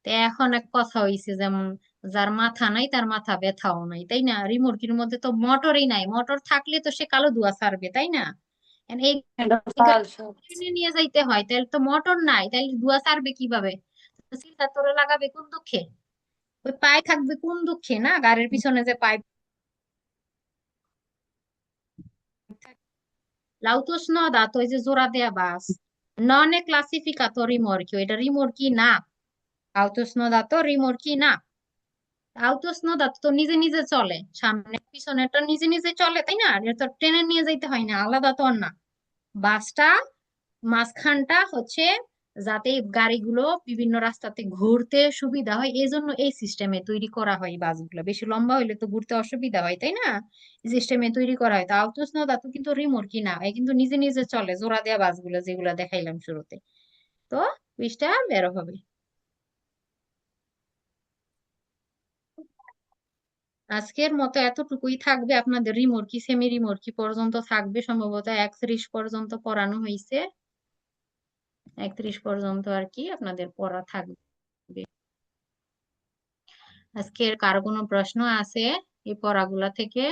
তো এখন এক কথা হইছে, যেমন যার মাথা নাই তার মাথা ব্যথাও নাই, তাই না? রিমোর্কির মধ্যে তো মোটরই নাই, মোটর থাকলে তো সে কালো ধোঁয়া ছাড়বে, তাই না? And এই এটা গাড়ি ফালসো। টেনে নিয়ে যাইতে হয়, তাহলে তো মোটর নাই, তাহলে ধোঁয়া ছাড়বে কিভাবে? সিলেন্সাতরে লাগাবে কোন দুঃখে, ওই পায়ে থাকবে কোন দুঃখে, না গাড়ির পিছনে যে পাইপ। L'auto snodato, ওই যে জোড়া দেয়া বাস, নন এ ক্লাসিফিকাতো রিমোর্কিও, এটা রিমোর্কি না। আউটো স্নোদাতো রিমোর্কি না। আউটো স্নোদাতো তো নিজে নিজে চলে, সামনে পিছনেরটা নিজে নিজে চলে, তাই না? এটা তো টেনে নিয়ে যাইতে হয় না, আলাদা তো আর না। বাসটা মাঝখানটা হচ্ছে যাতে এই গাড়িগুলো বিভিন্ন রাস্তাতে ঘুরতে সুবিধা হয়, এই জন্য এই সিস্টেমে তৈরি করা হয়। বাসগুলো বেশি লম্বা হইলে তো ঘুরতে অসুবিধা হয়, তাই না? এই সিস্টেমে তৈরি করা হয়। তা আউটোস না, তা তো কিন্তু রিমোট না, এ কিন্তু নিজে নিজে চলে, জোড়া দেওয়া বাসগুলো যেগুলো দেখাইলাম শুরুতে। তো পৃষ্ঠা বেরো হবে। আজকের মতো এতটুকুই থাকবে। আপনাদের রিমোর্কি সেমি রিমোর্কি পর্যন্ত থাকবে, সম্ভবত 31 পর্যন্ত পড়ানো হয়েছে। 31 পর্যন্ত আর কি আপনাদের পড়া থাকবে। আজকের কারো কোনো প্রশ্ন আছে এই পড়াগুলা থেকে?